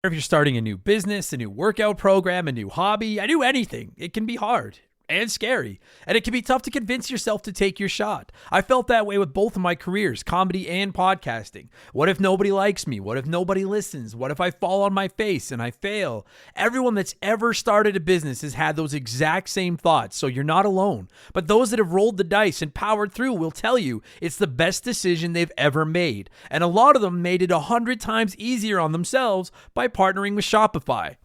If you're starting a new business, a new workout program, a new hobby, a new anything, it can be hard and scary, and it can be tough to convince yourself to take your shot. I felt that way with both of my careers, comedy and podcasting. What if nobody likes me? What if nobody listens? What if I fall on my face and I fail? Everyone that's ever started a business has had those exact same thoughts, so you're not alone. But those that have rolled the dice and powered through will tell you it's the best decision they've ever made. And a lot of them made it 100 times easier on themselves by partnering with Shopify.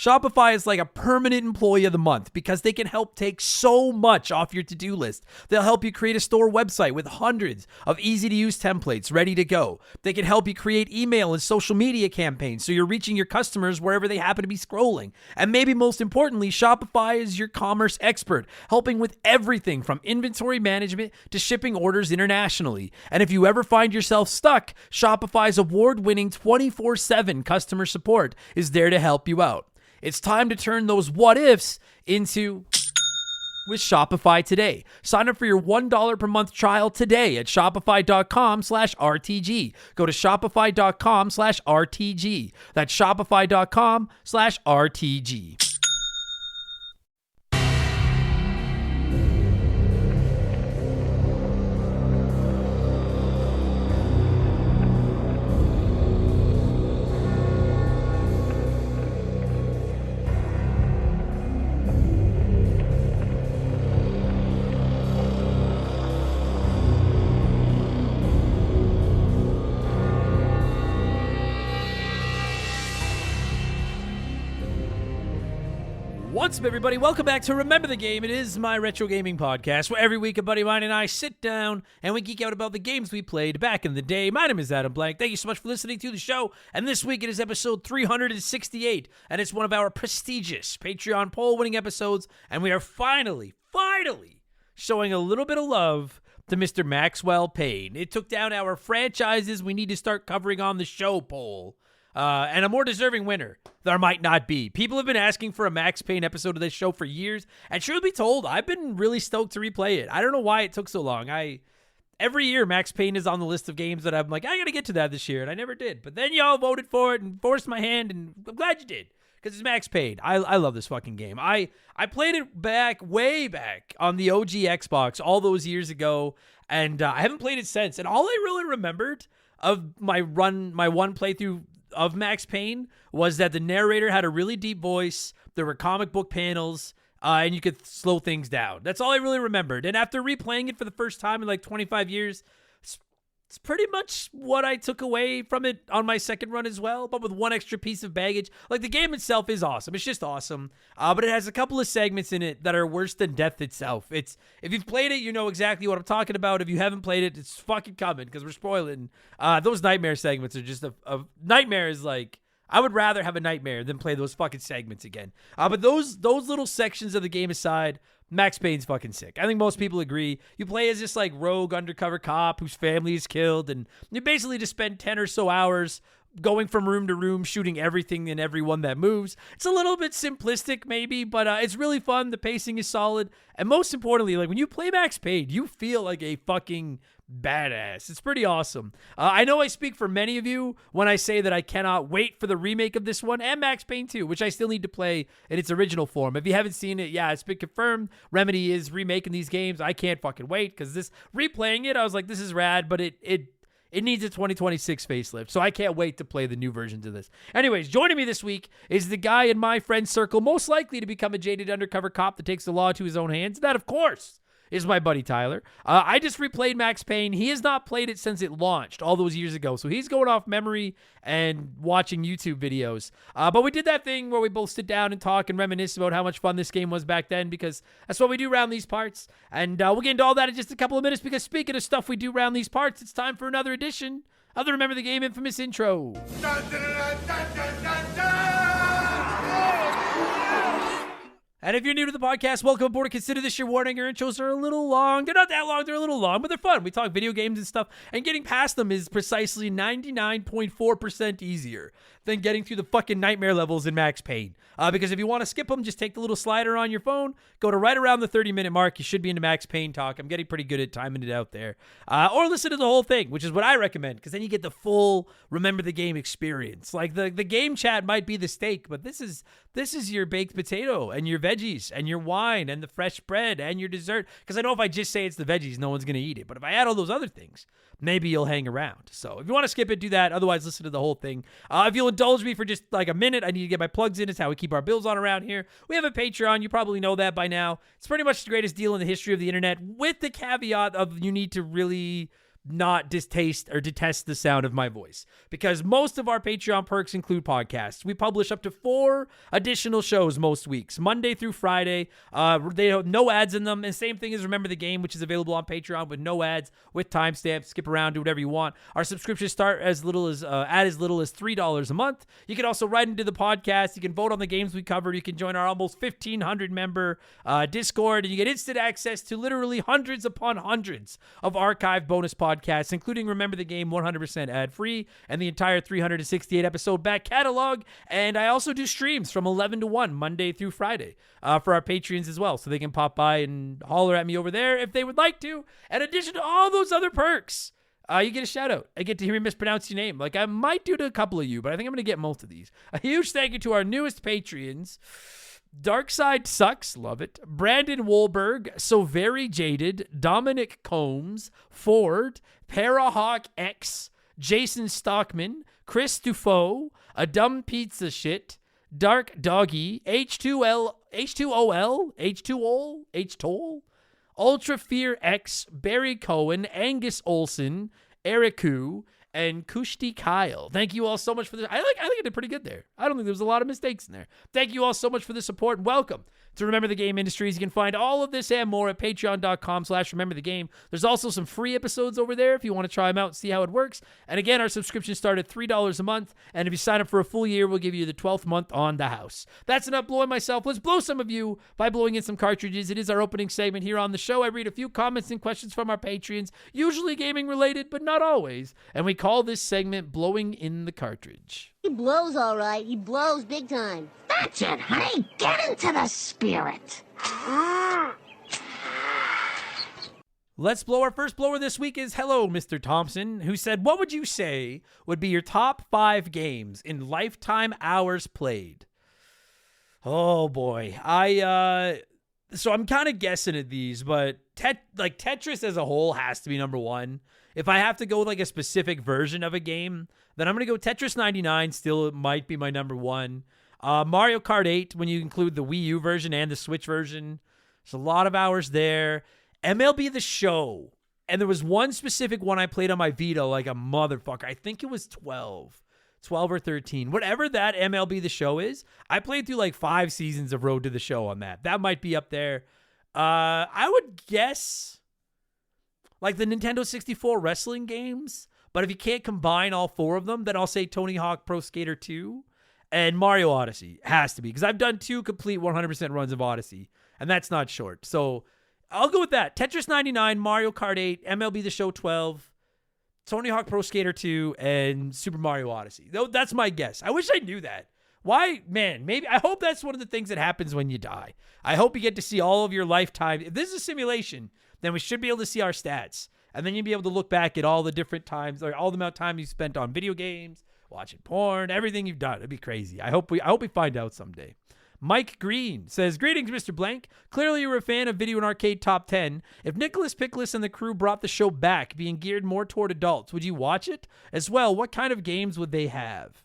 Shopify is like a permanent employee of the month because they can help take so much off your to-do list. They'll help you create a store website with hundreds of easy-to-use templates ready to go. They can help you create email and social media campaigns so you're reaching your customers wherever they happen to be scrolling. And maybe most importantly, Shopify is your commerce expert, helping with everything from inventory management to shipping orders internationally. And if you ever find yourself stuck, Shopify's award-winning 24/7 customer support is there to help you out. It's time to turn those what ifs into with Shopify today. Sign up for your $1 per month trial today at shopify.com/RTG. Go to shopify.com/RTG. That's shopify.com/RTG. What's up, everybody? Welcome back to Remember the Game. It is my retro gaming podcast where every week a buddy of mine and I sit down and we geek out about the games we played back in the day. My name is Adam Blank. Thank you so much for listening to the show. And this week it is episode 368, and it's one of our prestigious Patreon poll-winning episodes. And we are finally showing a little bit of love to Mr. Maxwell Payne. It took down our franchises we need to start covering on the show poll. And a more deserving winner there might not be. People have been asking for a Max Payne episode of this show for years, and truth be told, I've been really stoked to replay it. I don't know why it took so long. Every year, Max Payne is on the list of games that I'm like, I gotta get to that this year, and I never did. But then y'all voted for it and forced my hand, and I'm glad you did, because it's Max Payne. I love this fucking game. I played it way back on the OG Xbox all those years ago, and I haven't played it since. And all I really remembered of my one playthrough of Max Payne was that the narrator had a really deep voice, there were comic book panels, and you could slow things down. That's all I really remembered. And after replaying it for the first time in like 25 years, it's pretty much what I took away from it on my second run as well, but with one extra piece of baggage. Like, the game itself is awesome. It's just awesome. But it has a couple of segments in it that are worse than death itself. If you've played it, you know exactly what I'm talking about. If you haven't played it, it's fucking coming because we're spoiling. Those nightmare segments are just a nightmare. Is like, I would rather have a nightmare than play those fucking segments again. But those little sections of the game aside, Max Payne's fucking sick. I think most people agree. You play as this like rogue undercover cop whose family is killed, and you basically just spend 10 or so hours going from room to room, shooting everything and everyone that moves. It's a little bit simplistic maybe, but it's really fun. The pacing is solid. And most importantly, like when you play Max Payne, you feel like a fucking badass. It's pretty awesome. I know I speak for many of you when I say that I cannot wait for the remake of this one and Max Payne 2, which I still need to play in its original form. If you haven't seen it, yeah, it's been confirmed. Remedy is remaking these games. I can't fucking wait because replaying it, I was like, this is rad, but it needs a 2026 facelift, so I can't wait to play the new versions of this. Anyways, joining me this week is the guy in my friend circle most likely to become a jaded undercover cop that takes the law into his own hands. That, of course, is my buddy Tyler. I just replayed Max Payne. He has not played it since it launched all those years ago, so he's going off memory and watching YouTube videos. But we did that thing where we both sit down and talk and reminisce about how much fun this game was back then, because that's what we do around these parts. And we'll get into all that in just a couple of minutes, because speaking of stuff we do around these parts, it's time for another edition of the Remember the Game infamous intro. Dun, dun, dun, dun, dun, dun, dun. And if you're new to the podcast, welcome aboard. Consider this your warning. Our intros are a little long. They're not that long. They're a little long, but they're fun. We talk video games and stuff, and getting past them is precisely 99.4% easier. than getting through the fucking nightmare levels in Max Payne. Because if you want to skip them, just take the little slider on your phone, go to right around the 30-minute mark. You should be into Max Payne talk. I'm getting pretty good at timing it out there. Or listen to the whole thing, which is what I recommend, because then you get the full Remember the Game experience. Like the game chat might be the steak, but this is your baked potato and your veggies and your wine and the fresh bread and your dessert. Because I know if I just say it's the veggies, no one's going to eat it. But if I add all those other things, maybe you'll hang around. So if you want to skip it, do that. Otherwise, listen to the whole thing. If you'll indulge me for just like a minute, I need to get my plugs in. It's how we keep our bills on around here. We have a Patreon. You probably know that by now. It's pretty much the greatest deal in the history of the internet, with the caveat of you need to really not distaste or detest the sound of my voice, because most of our Patreon perks include podcasts. We publish up to 4 additional shows most weeks, Monday through Friday. They have no ads in them, and same thing as Remember the Game, which is available on Patreon with no ads, with timestamps. Skip around, do whatever you want. Our subscriptions start at as little as $3 a month. You can also write into the podcast. You can vote on the games we covered. You can join our almost 1,500 member Discord, and you get instant access to literally hundreds upon hundreds of archived bonus podcasts, including Remember the Game 100% ad-free and the entire 368 episode back catalog. And I also do streams from 11 to 1 Monday through Friday for our Patreons as well, so they can pop by and holler at me over there if they would like to. In addition to all those other perks, you get a shout out. I get to hear me mispronounce your name. Like I might do to a couple of you, but I think I'm going to get most of these. A huge thank you to our newest Patreons: Darkside Sucks, love it. Brandon Wohlberg, So Very Jaded, Dominic Combs, Ford, Parahawk X, Jason Stockman, Chris Dufault, A Dumb Pizza Shit, Dark Doggy, H2OL, Ultra Fear X, Barry Cohen, Angus Olson, Ericu, and Kushti Kyle. Thank you all so much for this. I think I did pretty good there. I don't think there was a lot of mistakes in there. Thank you all so much for the support, and welcome to Remember the Game Industries. You can find all of this and more at patreon.com/rememberthegame. There's also some free episodes over there if you want to try them out and see how it works. And again, our subscriptions start at $3 a month, and if you sign up for a full year, we'll give you the 12th month on the house. That's enough blowing myself. Let's blow some of you by blowing in some cartridges. It is our opening segment here on the show. I read a few comments and questions from our Patreons, usually gaming related, but not always, and we call this segment Blowing in the Cartridge. He blows all right. He blows big time. That's it, honey. Get into the spirit. Let's blow. Our first blower this week is Hello, Mr. Thompson, who said, what would you say would be your top 5 games in lifetime hours played? Oh, boy. So I'm kind of guessing at these, but Tetris as a whole has to be number 1. If I have to go with like a specific version of a game, then I'm going to go Tetris 99. Still, it might be my number 1. Mario Kart 8, when you include the Wii U version and the Switch version. There's a lot of hours there. MLB The Show. And there was one specific one I played on my Vita like a motherfucker. I think it was 12 or 13. Whatever that MLB The Show is, I played through like 5 seasons of Road to the Show on that. That might be up there. I would guess like the Nintendo 64 wrestling games. But if you can't combine all 4 of them, then I'll say Tony Hawk Pro Skater 2 and Mario Odyssey. Has to be, because I've done 2 complete 100% runs of Odyssey, and that's not short. So I'll go with that. Tetris 99, Mario Kart 8, MLB The Show 12, Tony Hawk Pro Skater 2, and Super Mario Odyssey. That's my guess. I wish I knew that. Why? Man, maybe. I hope that's one of the things that happens when you die. I hope you get to see all of your lifetime. If this is a simulation, then we should be able to see our stats. And then you'll be able to look back at all the different times, or all the amount of time you spent on video games, watching porn, everything you've done. It'd be crazy. I hope we find out someday. Mike Green says, greetings, Mr. Blank. Clearly you're a fan of Video and Arcade Top 10. If Nicholas Pickles and the crew brought the show back, being geared more toward adults, would you watch it? As well, what kind of games would they have?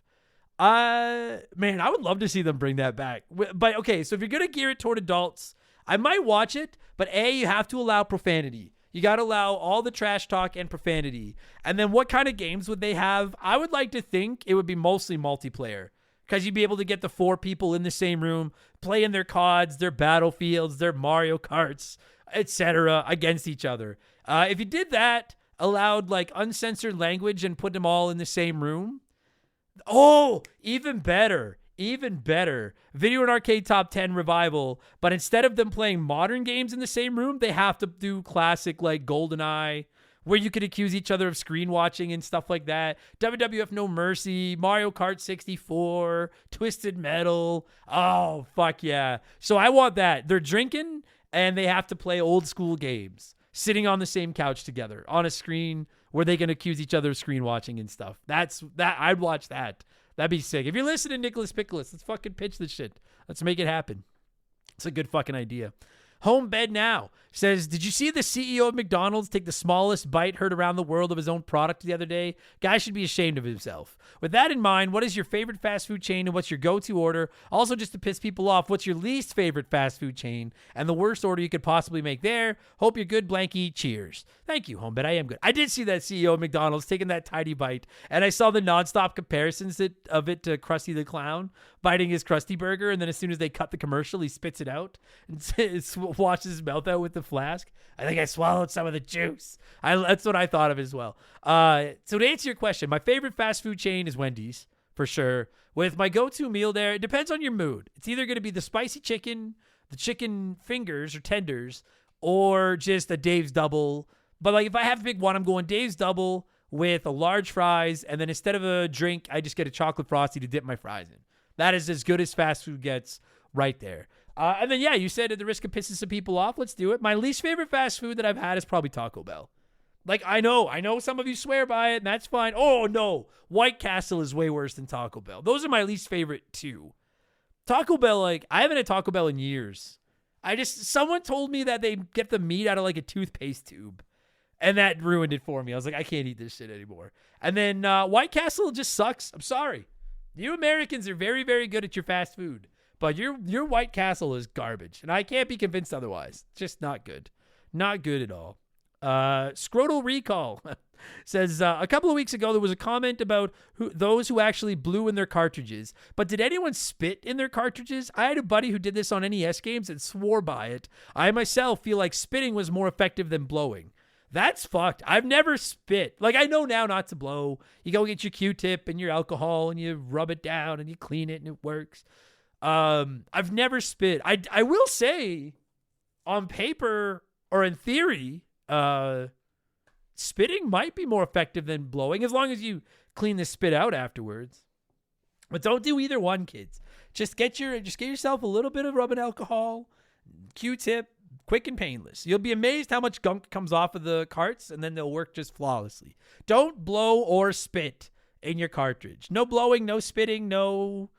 Man, I would love to see them bring that back. But okay, so if you're going to gear it toward adults, I might watch it, but you have to allow profanity. You got to allow all the trash talk and profanity. And then what kind of games would they have? I would like to think it would be mostly multiplayer, because you'd be able to get the 4 people in the same room, playing their CODs, their Battlefields, their Mario Karts, etc. against each other. If you did that, allowed like uncensored language and put them all in the same room, oh, even better. Even better. Video and Arcade Top 10 revival, but instead of them playing modern games in the same room, they have to do classic like GoldenEye, where you could accuse each other of screen watching and stuff like that. WWF No Mercy, Mario Kart 64, Twisted Metal. Oh, fuck yeah. So I want that. They're drinking and they have to play old school games, sitting on the same couch together on a screen where they can accuse each other of screen watching and stuff. I'd watch that. That'd be sick. If you're listening, Nicholas Pickles, let's fucking pitch this shit. Let's make it happen. It's a good fucking idea. Home Bed Now says, did you see the CEO of McDonald's take the smallest bite heard around the world of his own product the other day? Guy should be ashamed of himself. With that in mind, what is your favorite fast food chain and what's your go-to order? Also, just to piss people off, what's your least favorite fast food chain and the worst order you could possibly make there? Hope you're good, Blanky. Cheers. Thank you, Home Bed. I am good. I did see that CEO of McDonald's taking that tiny bite, and I saw the nonstop comparisons of it to Krusty the Clown biting his Krusty Burger, and then as soon as they cut the commercial, he spits it out and washes his mouth out with the flask. I think I swallowed some of the juice. That's what I thought of as well. So to answer your question, my favorite fast food chain is Wendy's, for sure. With my go-to meal there, it depends on your mood. It's either going to be the spicy chicken, the chicken fingers or tenders, or just a Dave's Double. But like if I have a big one, I'm going Dave's Double with a large fries, and then instead of a drink, I just get a chocolate Frosty to dip my fries in. That is as good as fast food gets right there. And then, yeah, you said at the risk of pissing some people off, let's do it. My least favorite fast food that I've had is probably Taco Bell. Like, I know some of you swear by it, and that's fine. Oh, no. White Castle is way worse than Taco Bell. Those are my least favorite, too. Taco Bell, like, I haven't had Taco Bell in years. Someone told me that they get the meat out of, like, a toothpaste tube, and that ruined it for me. I was like, I can't eat this shit anymore. And then White Castle just sucks. I'm sorry. You Americans are very, very good at your fast food. But your White Castle is garbage, and I can't be convinced otherwise. Just not good. Not good at all. Scrotal Recall says, a couple of weeks ago, there was a comment about those who actually blew in their cartridges. But did anyone spit in their cartridges? I had a buddy who did this on NES games and swore by it. I myself feel like spitting was more effective than blowing. That's fucked. I've never spit. Like, I know now not to blow. You go get your Q-tip and your alcohol, and you rub it down, and you clean it, and it works. I've never spit. I will say, on paper or in theory, spitting might be more effective than blowing as long as you clean the spit out afterwards. But don't do either one, kids. Just get yourself a little bit of rubbing alcohol, Q-tip, quick and painless. You'll be amazed how much gunk comes off of the carts, and then they'll work just flawlessly. Don't blow or spit in your cartridge. No blowing, no spitting, no.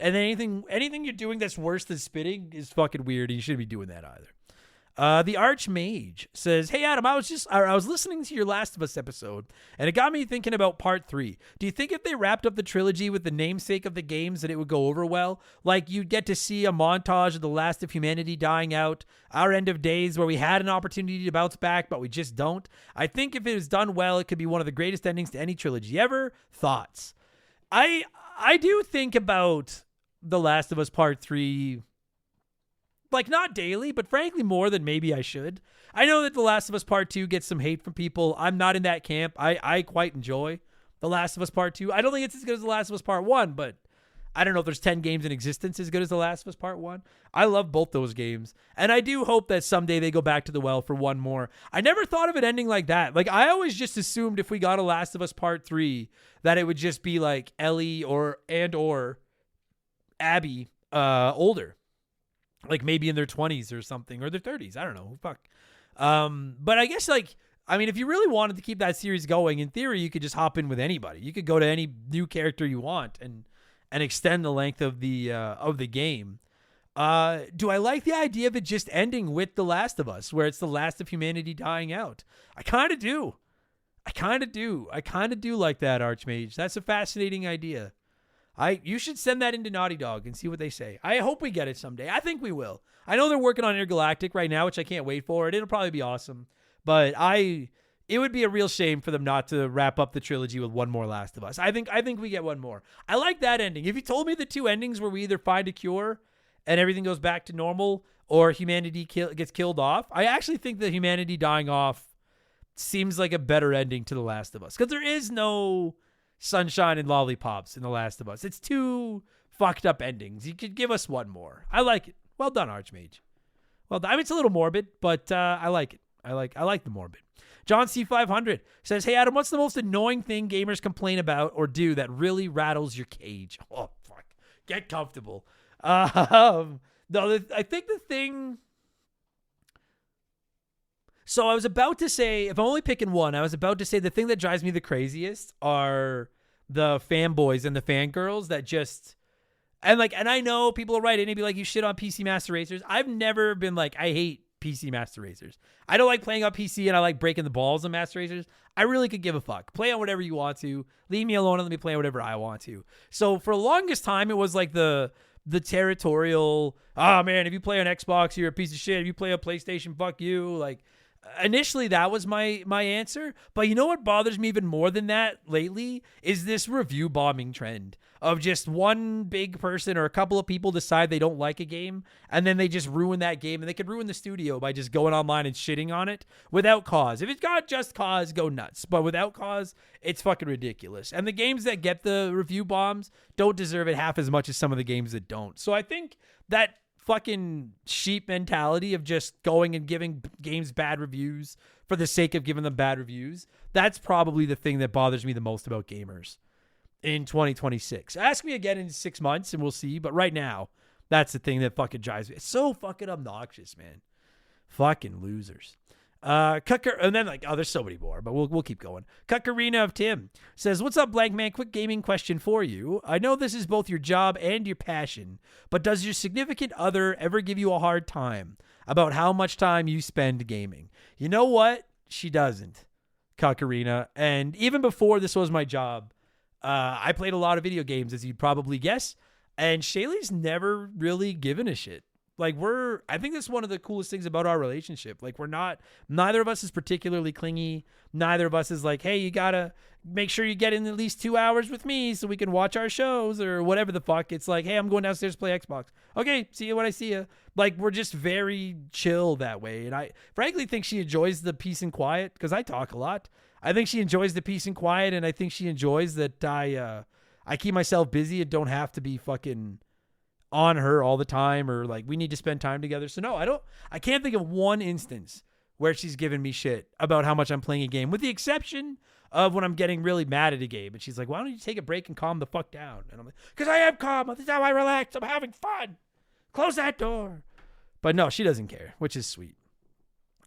And anything you're doing that's worse than spitting is fucking weird, and you shouldn't be doing that either. The Archmage says, hey, Adam, I was listening to your Last of Us episode, and it got me thinking about part 3. Do you think if they wrapped up the trilogy with the namesake of the games that it would go over well? Like, you'd get to see a montage of the last of humanity dying out, our end of days where we had an opportunity to bounce back, but we just don't. I think if it was done well, it could be one of the greatest endings to any trilogy ever. Thoughts? I do think about The Last of Us Part 3, like, not daily, but frankly more than maybe I should. I know that The Last of Us Part 2 gets some hate from people. I'm not in that camp. I quite enjoy The Last of Us Part 2. I don't think it's as good as The Last of Us Part 1, but I don't know if there's 10 games in existence as good as The Last of Us Part 1. I love both those games, and I do hope that someday they go back to the well for one more. I never thought of it ending like that. Like, I always just assumed if we got a Last of Us Part 3 that it would just be like Ellie or Abby older. Like maybe in their 20s or something, or their 30s. I don't know. Fuck. But I guess, like, I mean, if you really wanted to keep that series going, in theory, you could just hop in with anybody. You could go to any new character you want and extend the length of the game. Do I like the idea of it just ending with The Last of Us, where it's the last of humanity dying out? I kind of do. I kind of do like that, Archmage. That's a fascinating idea. You should send that into Naughty Dog and see what they say. I hope we get it someday. I think we will. I know they're working on Intergalactic right now, which I can't wait for. It'll probably be awesome. But it would be a real shame for them not to wrap up the trilogy with one more Last of Us. I think we get one more. I like that ending. If you told me the two endings where we either find a cure and everything goes back to normal, or humanity gets killed off, I actually think that humanity dying off seems like a better ending to The Last of Us, because there is no sunshine and lollipops in The Last of Us. It's two fucked up endings. You could give us one more. I like it. Well done, Archmage. Well done. I mean, it's a little morbid, but I like it. I like the morbid. John C500 says, "Hey Adam, what's the most annoying thing gamers complain about or do that really rattles your cage?" Oh fuck, get comfortable. No, I think the thing. So I was about to say, if I'm only picking one, I was about to say the thing that drives me the craziest are the fanboys and the fangirls that just, and I know people will write in and be like, you shit on PC Master Racers. I've never been like, I hate PC Master Racers. I don't like playing on PC and I like breaking the balls on Master Racers. I really could give a fuck. Play on whatever you want to. Leave me alone and let me play on whatever I want to. So for the longest time, it was like the territorial, oh man, if you play on Xbox, you're a piece of shit. If you play on PlayStation, fuck you. Like, initially that was my answer, but you know what bothers me even more than that lately is this review bombing trend of just one big person or a couple of people decide they don't like a game and then they just ruin that game, and they could ruin the studio by just going online and shitting on it without cause. If it's got just cause, go nuts, but without cause, it's fucking ridiculous. And the games that get the review bombs don't deserve it half as much as some of the games that don't. So I think that fucking sheep mentality of just going and giving games bad reviews for the sake of giving them bad reviews, that's probably the thing that bothers me the most about gamers in 2026. Ask me again in 6 months and we'll see, but right now, that's the thing that fucking drives me. It's so fucking obnoxious, man. Fucking losers. And then there's so many more, but we'll keep going. Cuckarina of Tim says, "What's up, Blank Man? Quick gaming question for you. I know this is both your job and your passion, but does your significant other ever give you a hard time about how much time you spend gaming?" You know what? She doesn't, Cuckarina. And even before this was my job, I played a lot of video games, as you'd probably guess, and Shaylee's never really given a shit. Like, I think that's one of the coolest things about our relationship. Like, neither of us is particularly clingy. Neither of us is like, hey, you gotta make sure you get in at least 2 hours with me so we can watch our shows or whatever the fuck. It's like, hey, I'm going downstairs to play Xbox. Okay, see you when I see you. Like, we're just very chill that way. And I frankly think she enjoys the peace and quiet because I talk a lot. I think she enjoys the peace and quiet, and I think she enjoys that I keep myself busy and don't have to be fucking on her all the time, or like we need to spend time together. So no, I can't think of one instance where she's given me shit about how much I'm playing a game, with the exception of when I'm getting really mad at a game and she's like, "Why don't you take a break and calm the fuck down?" And I'm like, "Because I am calm. That's how I relax. I'm having fun. Close that door." But no, she doesn't care, which is sweet.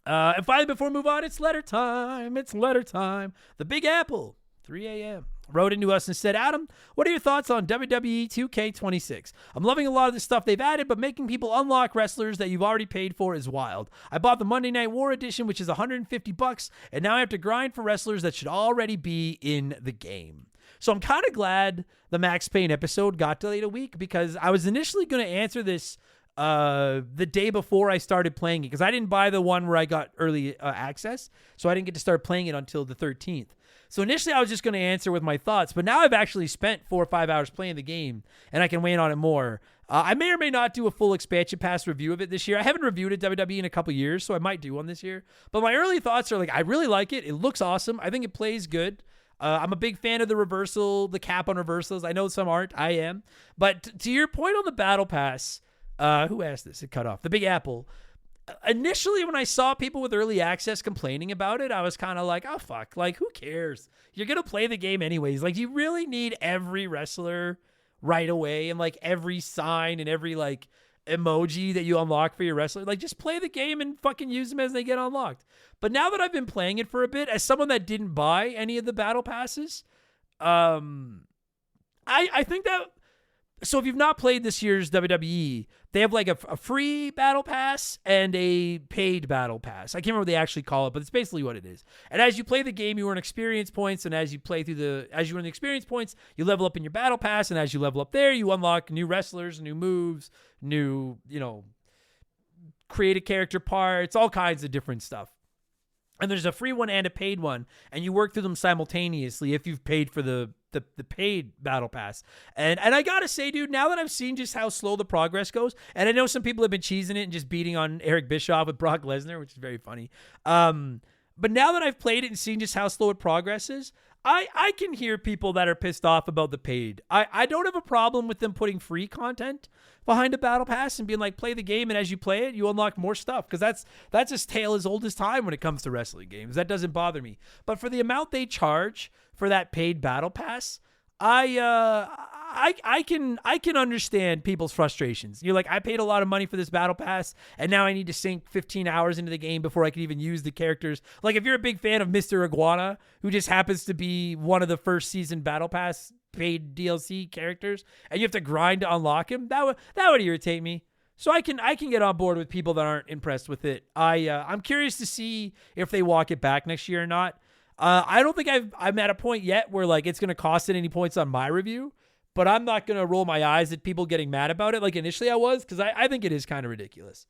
And finally, before we move on, it's letter time. It's letter time. The Big Apple, 3 a.m. wrote into us and said, "Adam, what are your thoughts on WWE 2K26? I'm loving a lot of the stuff they've added, but making people unlock wrestlers that you've already paid for is wild. I bought the Monday Night War edition, which is $150, and now I have to grind for wrestlers that should already be in the game." So I'm kind of glad the Max Payne episode got delayed a week, because I was initially going to answer this the day before I started playing it, because I didn't buy the one where I got early access, so I didn't get to start playing it until the 13th. So initially I was just going to answer with my thoughts, but now I've actually spent 4 or 5 hours playing the game and I can weigh in on it more. I may or may not do a full expansion pass review of it this year. I haven't reviewed a WWE in a couple years, so I might do one this year. But my early thoughts are like, I really like it. It looks awesome. I think it plays good. I'm a big fan of the reversal, the cap on reversals. I know some aren't. I am. But to your point on the battle pass, who asked this? It cut off. The Big Apple. Initially, when I saw people with early access complaining about it, I was kind of like, oh, fuck. Like, who cares? You're going to play the game anyways. Like, you really need every wrestler right away, and, like, every sign and every, like, emoji that you unlock for your wrestler. Like, just play the game and fucking use them as they get unlocked. But now that I've been playing it for a bit, as someone that didn't buy any of the battle passes, I think that... So if you've not played this year's WWE, they have like a free battle pass and a paid battle pass. I can't remember what they actually call it, but it's basically what it is. And as you play the game, you earn experience points, and as you earn the experience points, you level up in your battle pass, and as you level up there, you unlock new wrestlers, new moves, new, create a character parts, all kinds of different stuff. And there's a free one and a paid one, and you work through them simultaneously if you've paid for the paid battle pass. And I gotta say, dude, now that I've seen just how slow the progress goes, and I know some people have been cheesing it and just beating on Eric Bischoff with Brock Lesnar, which is very funny. But now that I've played it and seen just how slow it progresses, I can hear people that are pissed off about the paid. I don't have a problem with them putting free content behind a battle pass and being like, play the game, and as you play it, you unlock more stuff, because that's a tale as old as time when it comes to wrestling games. That doesn't bother me. But for the amount they charge for that paid battle pass, I can understand people's frustrations. You're like, I paid a lot of money for this battle pass, and now I need to sink 15 hours into the game before I can even use the characters. Like, if you're a big fan of Mr. Iguana, who just happens to be one of the first season battle pass paid DLC characters, and you have to grind to unlock him, that would irritate me. So I can get on board with people that aren't impressed with it. I'm curious to see if they walk it back next year or not. I don't think I'm at a point yet where like it's going to cost it any points on my review, but I'm not going to roll my eyes at people getting mad about it like initially I was, because I think it is kind of ridiculous.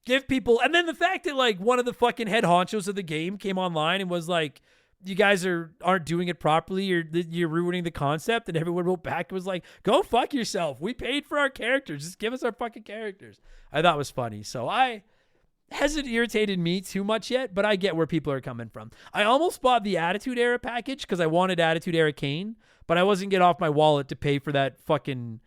Give people, and then the fact that like one of the fucking head honchos of the game came online and was like, you guys aren't doing it properly, you're ruining the concept, and everyone wrote back and was like, go fuck yourself. We paid for our characters. Just give us our fucking characters. I thought it was funny. So hasn't irritated me too much yet, but I get where people are coming from. I almost bought the Attitude Era package because I wanted Attitude Era Kane, but I wasn't getting off my wallet to pay for that fucking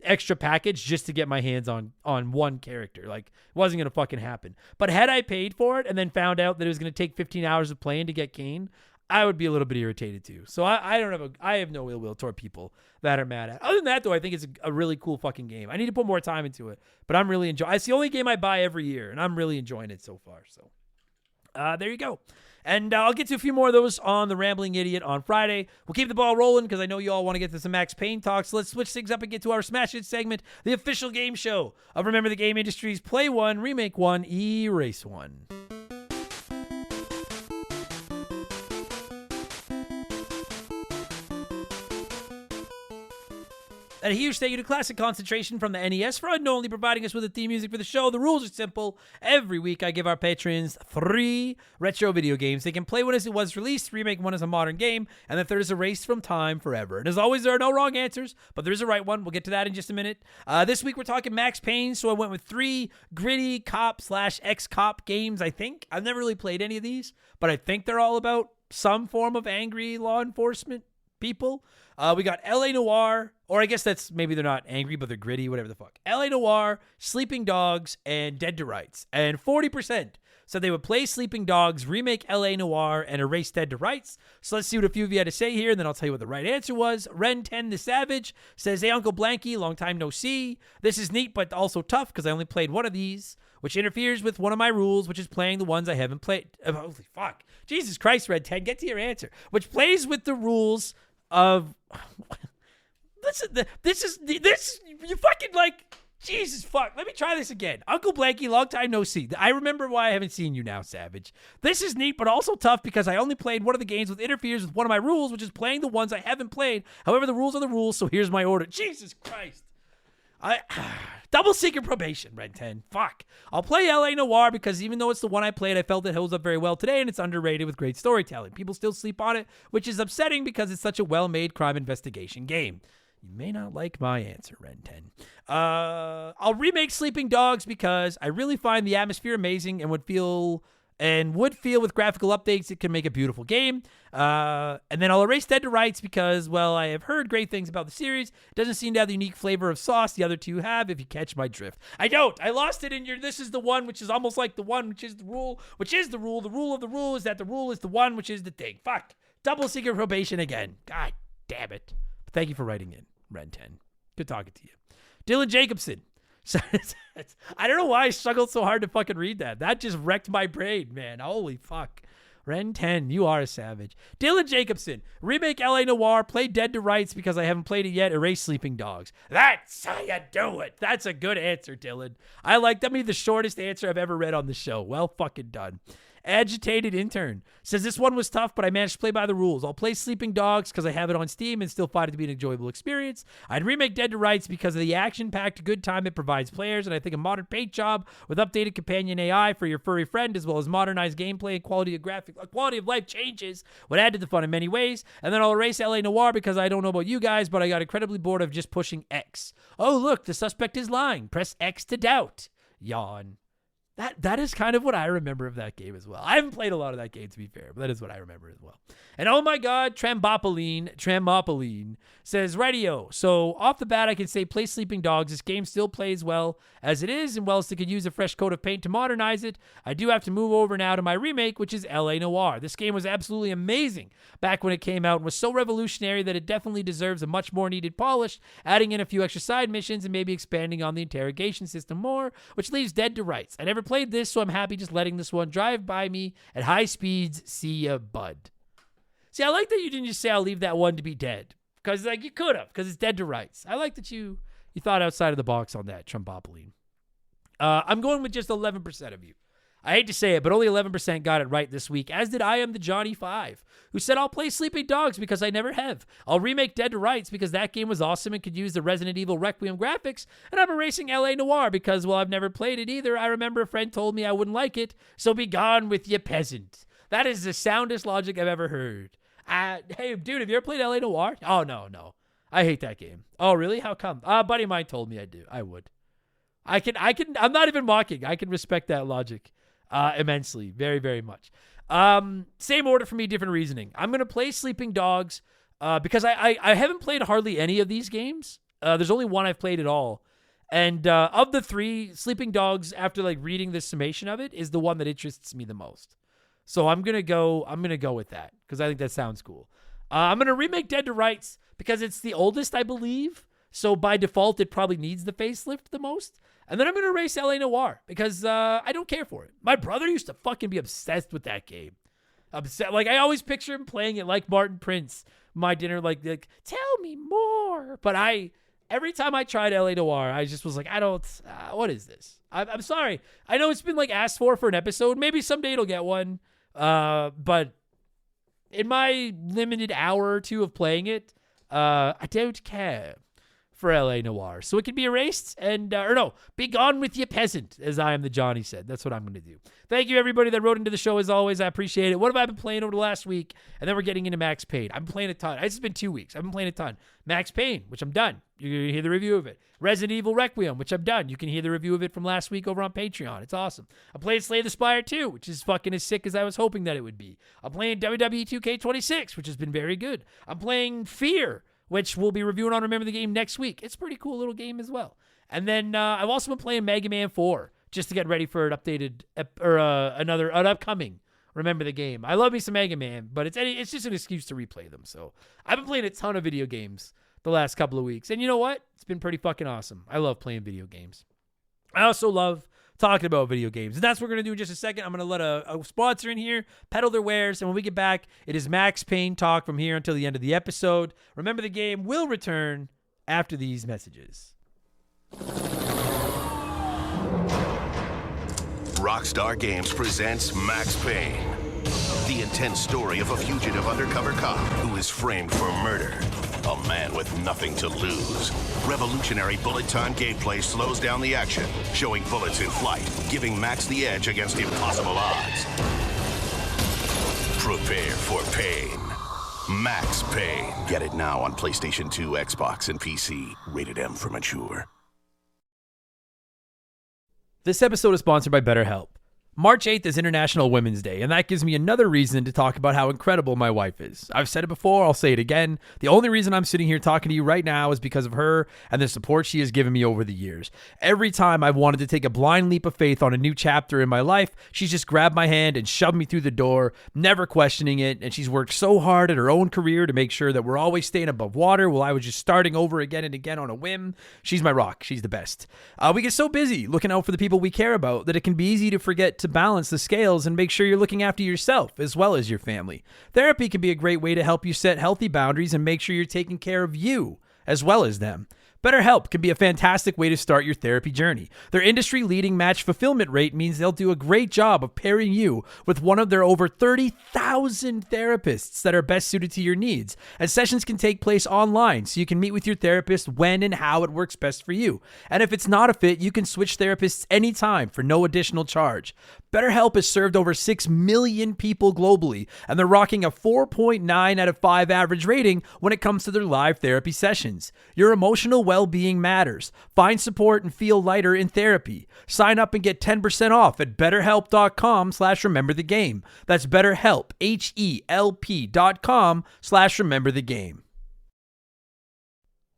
extra package just to get my hands on one character. Like, it wasn't going to fucking happen. But had I paid for it and then found out that it was going to take 15 hours of playing to get Kane, I would be a little bit irritated too. So I have no ill will toward people that are mad at. Other than that, though, I think it's a really cool fucking game. I need to put more time into it, but I'm really enjoying. It's the only game I buy every year, and I'm really enjoying it so far. So there you go. And I'll get to a few more of those on the Rambling Idiot on Friday. We'll keep the ball rolling because I know you all want to get to some Max Payne talk. So let's switch things up and get to our Smash It segment, the official game show of Remember the Game Industries Play 1, Remake 1, Erase 1. Adheres to classic concentration from the NES for unknowingly providing us with the theme music for the show. The rules are simple. Every week I give our patrons 3 retro video games. They can play one as it was released, remake one as a modern game, and the third is erased from time forever. And as always, there are no wrong answers, but there is a right one. We'll get to that in just a minute. This week we're talking Max Payne, so I went with 3 gritty cop/ex-cop games, I think. I've never really played any of these, but I think they're all about some form of angry law enforcement people. We got L.A. Noire, or I guess that's, maybe they're not angry, but they're gritty, whatever the fuck. L.A. Noire, Sleeping Dogs, and Dead to Rights. And 40% said they would play Sleeping Dogs, remake L.A. Noire, and erase Dead to Rights. So let's see what a few of you had to say here, and then I'll tell you what the right answer was. Ren10 the Savage says, hey, Uncle Blanky, long time no see. This is neat, but also tough, because I only played one of these, which interferes with one of my rules, which is playing the ones I haven't played. Holy fuck. Jesus Christ, Red10, get to your answer. Which plays with the rules of this is you fucking like, Jesus fuck. Let me try this again. Uncle Blanky, long time no see. I remember why I haven't seen you now, Savage. This is neat, but also tough because I only played one of the games which interferes with one of my rules, which is playing the ones I haven't played. However, the rules are the rules, so here's my order. Jesus Christ. Double secret probation, Red 10. Fuck. I'll play L.A. Noire because even though it's the one I played, I felt it holds up very well today, and it's underrated with great storytelling. People still sleep on it, which is upsetting because it's such a well-made crime investigation game. You may not like my answer, Ren 10. I'll remake Sleeping Dogs because I really find the atmosphere amazing and would feel with graphical updates it can make a beautiful game. And then I'll erase Dead to Rights because, well, I have heard great things about the series. It doesn't seem to have the unique flavor of sauce the other two have, if you catch my drift. I don't. I lost it in your this is the one, which is almost like the one, which is the rule, which is the rule. The rule of the rule is that the rule is the one, which is the thing. Fuck. Double secret probation again. God damn it. But thank you for writing in, Ren 10. Good talking to you. Dylan Jacobson. So I don't know why I struggled so hard to fucking read that. That just wrecked my brain, man. Holy fuck. Ren 10, you are a savage. Dylan Jacobson, remake L.A. Noire, play Dead to Rights because I haven't played it yet, erase Sleeping Dogs. That's how you do it. That's a good answer, Dylan. I like that. Be the shortest answer I've ever read on the show. Well fucking done. Agitated Intern says this one was tough, but I managed to play by the rules. I'll play Sleeping Dogs because I have it on Steam and still find it to be an enjoyable experience. I'd remake Dead to Rights because of the action-packed good time it provides players, and I think a modern paint job with updated companion AI for your furry friend, as well as modernized gameplay and quality of life changes would add to the fun in many ways. And then I'll erase L.A. Noire because I don't know about you guys, but I got incredibly bored of just pushing X. Oh, look, the suspect is lying. Press X to doubt. Yawn. That is kind of what I remember of that game as well. I haven't played a lot of that game, to be fair, but that is what I remember as well. And oh my God, Trampoline says, radio. So off the bat, I can say play Sleeping Dogs. This game still plays well as it is, and whilst it could use a fresh coat of paint to modernize it, I do have to move over now to my remake, which is LA Noire. This game was absolutely amazing back when it came out and was so revolutionary that it definitely deserves a much more needed polish, adding in a few extra side missions and maybe expanding on the interrogation system more, which leaves dead to rights. I never played this, so I'm happy just letting this one drive by me at high speeds. See ya, bud. See, I like that you didn't just say I'll leave that one to be dead, because like you could have, because it's dead to rights. I like that you thought outside of the box on that, Trumbopoline. I'm going with just 11% of you. I hate to say it, but only 11% got it right this week, as did I Am the Johnny 5, who said I'll play Sleeping Dogs because I never have. I'll remake Dead to Rights because that game was awesome and could use the Resident Evil Requiem graphics, and I'm erasing LA Noire because, well, I've never played it either. I remember a friend told me I wouldn't like it, so be gone with you, peasant. That is the soundest logic I've ever heard. Hey, dude, have you ever played LA Noire? Oh, no. I hate that game. Oh, really? How come? A buddy of mine told me I would. I'm not even mocking. I can respect that logic immensely. Very, very much. Same order for me, different reasoning. I'm going to play Sleeping Dogs because I haven't played hardly any of these games. There's only one I've played at all. And of the three, Sleeping Dogs, after like reading the summation of it, is the one that interests me the most. So I'm gonna go with that because I think that sounds cool. I'm gonna remake Dead to Rights because it's the oldest, I believe. So by default, it probably needs the facelift the most. And then I'm gonna erase LA Noire because I don't care for it. My brother used to fucking be obsessed with that game. Like I always picture him playing it like Martin Prince. My dinner, like tell me more. But every time I tried LA Noire, I just was like, I don't. What is this? I'm sorry. I know it's been like asked for an episode. Maybe someday it'll get one. But in my limited hour or two of playing it, I don't care for LA Noire. So it can be erased and, be gone with you, peasant, as I Am the Johnny said. That's what I'm going to do. Thank you, everybody that wrote into the show, as always. I appreciate it. What have I been playing over the last week? And then we're getting into Max Payne. I've been playing a ton. It's been 2 weeks. I've been playing a ton. Max Payne, which I'm done. You can hear the review of it. Resident Evil Requiem, which I'm done. You can hear the review of it from last week over on Patreon. It's awesome. I played Slay the Spire 2, which is fucking as sick as I was hoping that it would be. I'm playing WWE 2K26, which has been very good. I'm playing Fear, which we'll be reviewing on Remember the Game next week. It's a pretty cool little game as well. And then I've also been playing Mega Man 4 just to get ready for an updated an upcoming Remember the Game. I love me some Mega Man, but it's just an excuse to replay them. So I've been playing a ton of video games the last couple of weeks. And you know what? It's been pretty fucking awesome. I love playing video games. I also love talking about video games. And that's what we're going to do in just a second. I'm going to let a sponsor in here peddle their wares. And when we get back, it is Max Payne talk from here until the end of the episode. Remember the Game will return after these messages. Rockstar Games presents Max Payne, the intense story of a fugitive undercover cop who is framed for murder. A man with nothing to lose. Revolutionary bullet-time gameplay slows down the action, showing bullets in flight, giving Max the edge against impossible odds. Prepare for pain. Max Payne. Get it now on PlayStation 2, Xbox, and PC. Rated M for mature. This episode is sponsored by BetterHelp. March 8th is International Women's Day, and that gives me another reason to talk about how incredible my wife is. I've said it before, I'll say it again. The only reason I'm sitting here talking to you right now is because of her and the support she has given me over the years. Every time I've wanted to take a blind leap of faith on a new chapter in my life, she's just grabbed my hand and shoved me through the door, never questioning it, and she's worked so hard at her own career to make sure that we're always staying above water while I was just starting over again and again on a whim. She's my rock. She's the best. We get so busy looking out for the people we care about that it can be easy to forget to balance the scales and make sure you're looking after yourself as well as your family. Therapy can be a great way to help you set healthy boundaries and make sure you're taking care of you as well as them. BetterHelp can be a fantastic way to start your therapy journey. Their industry-leading match fulfillment rate means they'll do a great job of pairing you with one of their over 30,000 therapists that are best suited to your needs. And sessions can take place online, so you can meet with your therapist when and how it works best for you. And if it's not a fit, you can switch therapists anytime for no additional charge. BetterHelp has served over 6 million people globally, and they're rocking a 4.9 out of 5 average rating when it comes to their live therapy sessions. Your emotional well-being matters. Find support and feel lighter in therapy. Sign up and get 10% off at betterhelp.com/rememberthegame. That's BetterHelp, HELP.com/rememberthegame.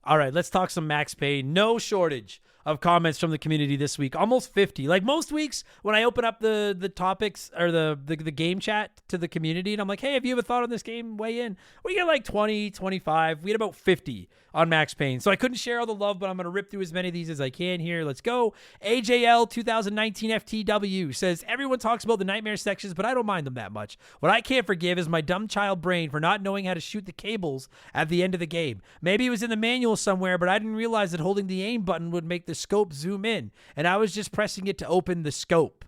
All right, let's talk some Max Payne. No shortage of comments from the community this week. Almost 50. Like most weeks when I open up the topics or the game chat to the community and I'm like, hey, have you ever thought on this game? Weigh in. We get like 20, 25. We had about 50 on Max Payne. So I couldn't share all the love, but I'm going to rip through as many of these as I can here. Let's go. AJL 2019 FTW says, everyone talks about the nightmare sections, but I don't mind them that much. What I can't forgive is my dumb child brain for not knowing how to shoot the cables at the end of the game. Maybe it was in the manual somewhere, but I didn't realize that holding the aim button would make the scope zoom in, and I was just pressing it to open the scope.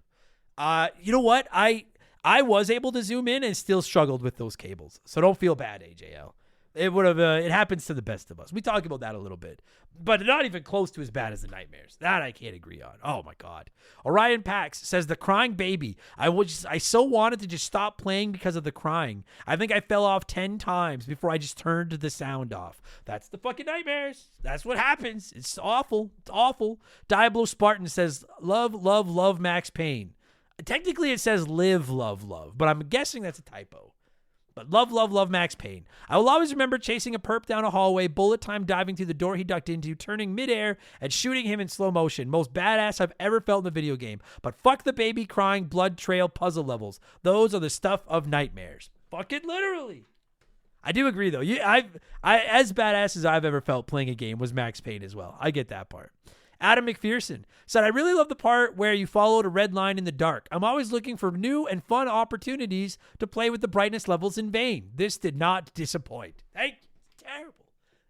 You know what? I was able to zoom in and still struggled with those cables, so don't feel bad, AJL. It would have. It happens to the best of us. We talked about that a little bit, but not even close to as bad as the nightmares. That I can't agree on. Oh my God. Orion Pax says the crying baby. I so wanted to just stop playing because of the crying. I think I fell off 10 times before I just turned the sound off. That's the fucking nightmares. That's what happens. It's awful. It's awful. Diablo Spartan says love, love, love Max Payne. Technically it says live, love, love, but I'm guessing that's a typo. But love, love, love Max Payne. I will always remember chasing a perp down a hallway, bullet time diving through the door he ducked into, turning midair, and shooting him in slow motion. Most badass I've ever felt in a video game. But fuck the baby crying blood trail puzzle levels. Those are the stuff of nightmares. Fuck it, literally. I do agree, though. I as badass as I've ever felt playing a game was Max Payne as well. I get that part. Adam McPherson said, I really love the part where you followed a red line in the dark. I'm always looking for new and fun opportunities to play with the brightness levels in vain. This did not disappoint. Thank you. It's terrible.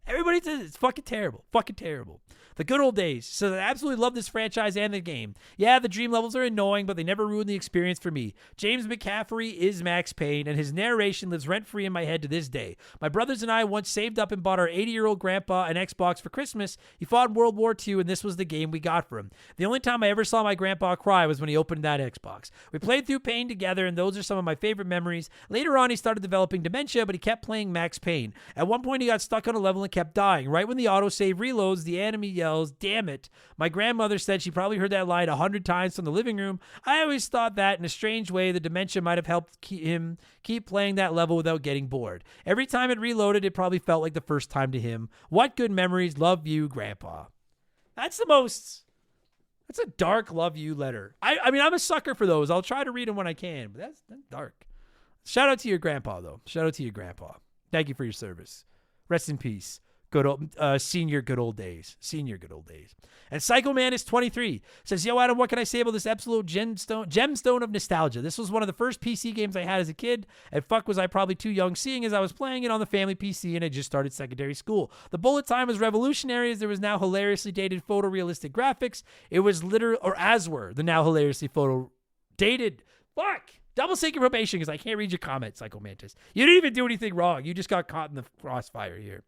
Everybody says it's fucking terrible. Fucking terrible. The good old days. So I absolutely love this franchise and the game. Yeah, the dream levels are annoying, but they never ruin the experience for me. James McCaffrey is Max Payne, and his narration lives rent-free in my head to this day. My brothers and I once saved up and bought our 80-year-old grandpa an Xbox for Christmas. He fought in World War II, and this was the game we got for him. The only time I ever saw my grandpa cry was when he opened that Xbox. We played through Payne together, and those are some of my favorite memories. Later on, he started developing dementia, but he kept playing Max Payne. At one point, he got stuck on a level and kept dying. Right when the autosave reloads, the enemy yells, damn it. My grandmother said she probably heard that line 100 times from the living room. I always thought that, in a strange way, the dementia might have helped him keep playing that level without getting bored. Every time it reloaded, it probably felt like the first time to him. What good memories. Love you, Grandpa. That's a dark love you letter. I mean, I'm a sucker for those. I'll try to read them when I can, but that's dark. Shout out to your grandpa, though. Shout out to your grandpa. Thank you for your service. Rest in peace. Good old, senior good old days. Senior good old days. And Psycho Man is 23. Says, yo, Adam, what can I say about this absolute gemstone of nostalgia? This was one of the first PC games I had as a kid. And fuck was I probably too young, seeing as I was playing it on the family PC and I just started secondary school. The bullet time was revolutionary as there was now hilariously dated photorealistic graphics. It was as were the now hilariously dated. Fuck. Double seeking probation because I can't read your comments, Psycho Mantis. You didn't even do anything wrong. You just got caught in the crossfire here.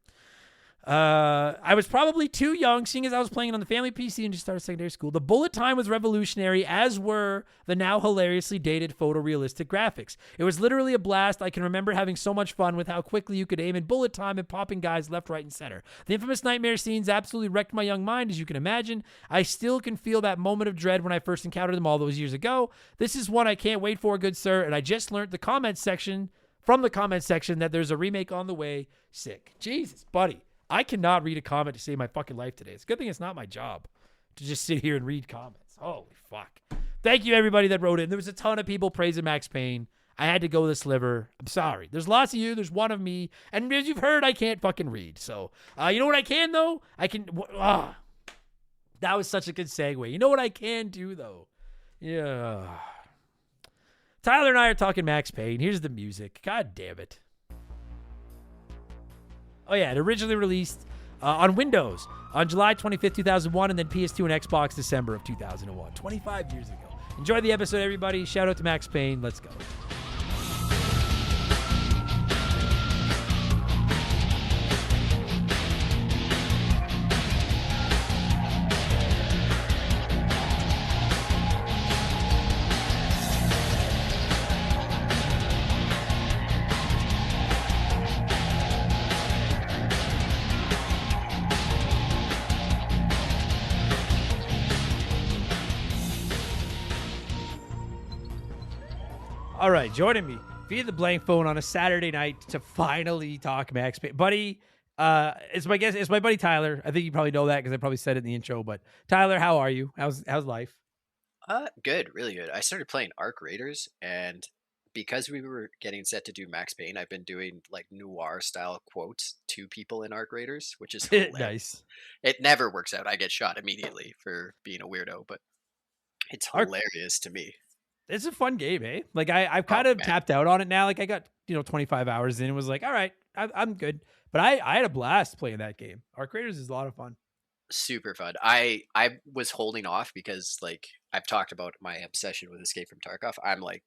I was probably too young, seeing as I was playing it on the family PC and just started secondary school. The bullet time was revolutionary, as were the now hilariously dated photorealistic graphics. It was literally a blast. I can remember having so much fun with how quickly you could aim in bullet time and popping guys left, right, and center. The infamous nightmare scenes absolutely wrecked my young mind, as you can imagine. I still can feel that moment of dread when I first encountered them all those years ago. This is one I can't wait for, good sir, and I just learned from the comment section that there's a remake on the way. Sick. Jesus, buddy. I cannot read a comment to save my fucking life today. It's a good thing it's not my job to just sit here and read comments. Holy fuck. Thank you, everybody that wrote in. There was a ton of people praising Max Payne. I had to go the sliver. I'm sorry. There's lots of you. There's one of me. And as you've heard, I can't fucking read. So, you know what I can, though? That was such a good segue. You know what I can do, though? Yeah. Tyler and I are talking Max Payne. Here's the music. God damn it. Oh, yeah, it originally released on Windows on July 25th, 2001, and then PS2 and Xbox December of 2001. 25 years ago. Enjoy the episode, everybody. Shout out to Max Payne. Let's go. All right, joining me via the blank phone on a Saturday night to finally talk Max Payne. Buddy, it's my buddy Tyler. I think you probably know that because I probably said it in the intro. But Tyler, how are you? How's life? Good, really good. I started playing Arc Raiders, and because we were getting set to do Max Payne, I've been doing like noir style quotes to people in Arc Raiders, which is hilarious. Nice. It never works out. I get shot immediately for being a weirdo, but it's hilarious to me. It's a fun game, eh? Like I've kind Oh, of man. tapped out on it now. Like I got 25 hours in and was like, all right, I'm good. But I had a blast playing that game. Arc Raiders is a lot of fun. Super fun. I was holding off because like I've talked about my obsession with Escape from Tarkov. I'm like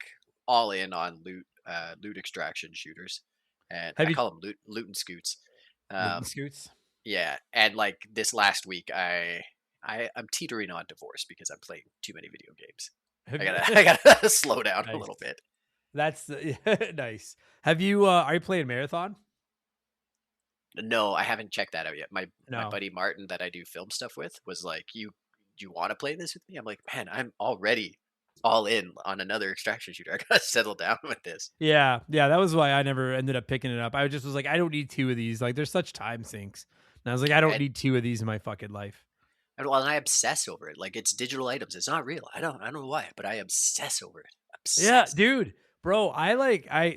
all in on loot extraction shooters, and I call them loot and scoots. Scoots. Yeah, and like this last week, I'm teetering on divorce because I'm playing too many video games. I gotta slow down a little bit. That's nice. Have you? Are you playing Marathon? No, I haven't checked that out yet. My No. buddy Martin that I do film stuff with was like, "You want to play this with me?" I'm like, "Man, I'm already all in on another extraction shooter. I gotta settle down with this." Yeah. That was why I never ended up picking it up. I just was like, I don't need two of these. Like, there's such time sinks. And I was like, I don't need two of these in my fucking life. And I obsess over it. Like it's digital items. It's not real. I don't know why, but I obsess over it. Yeah, dude. Bro,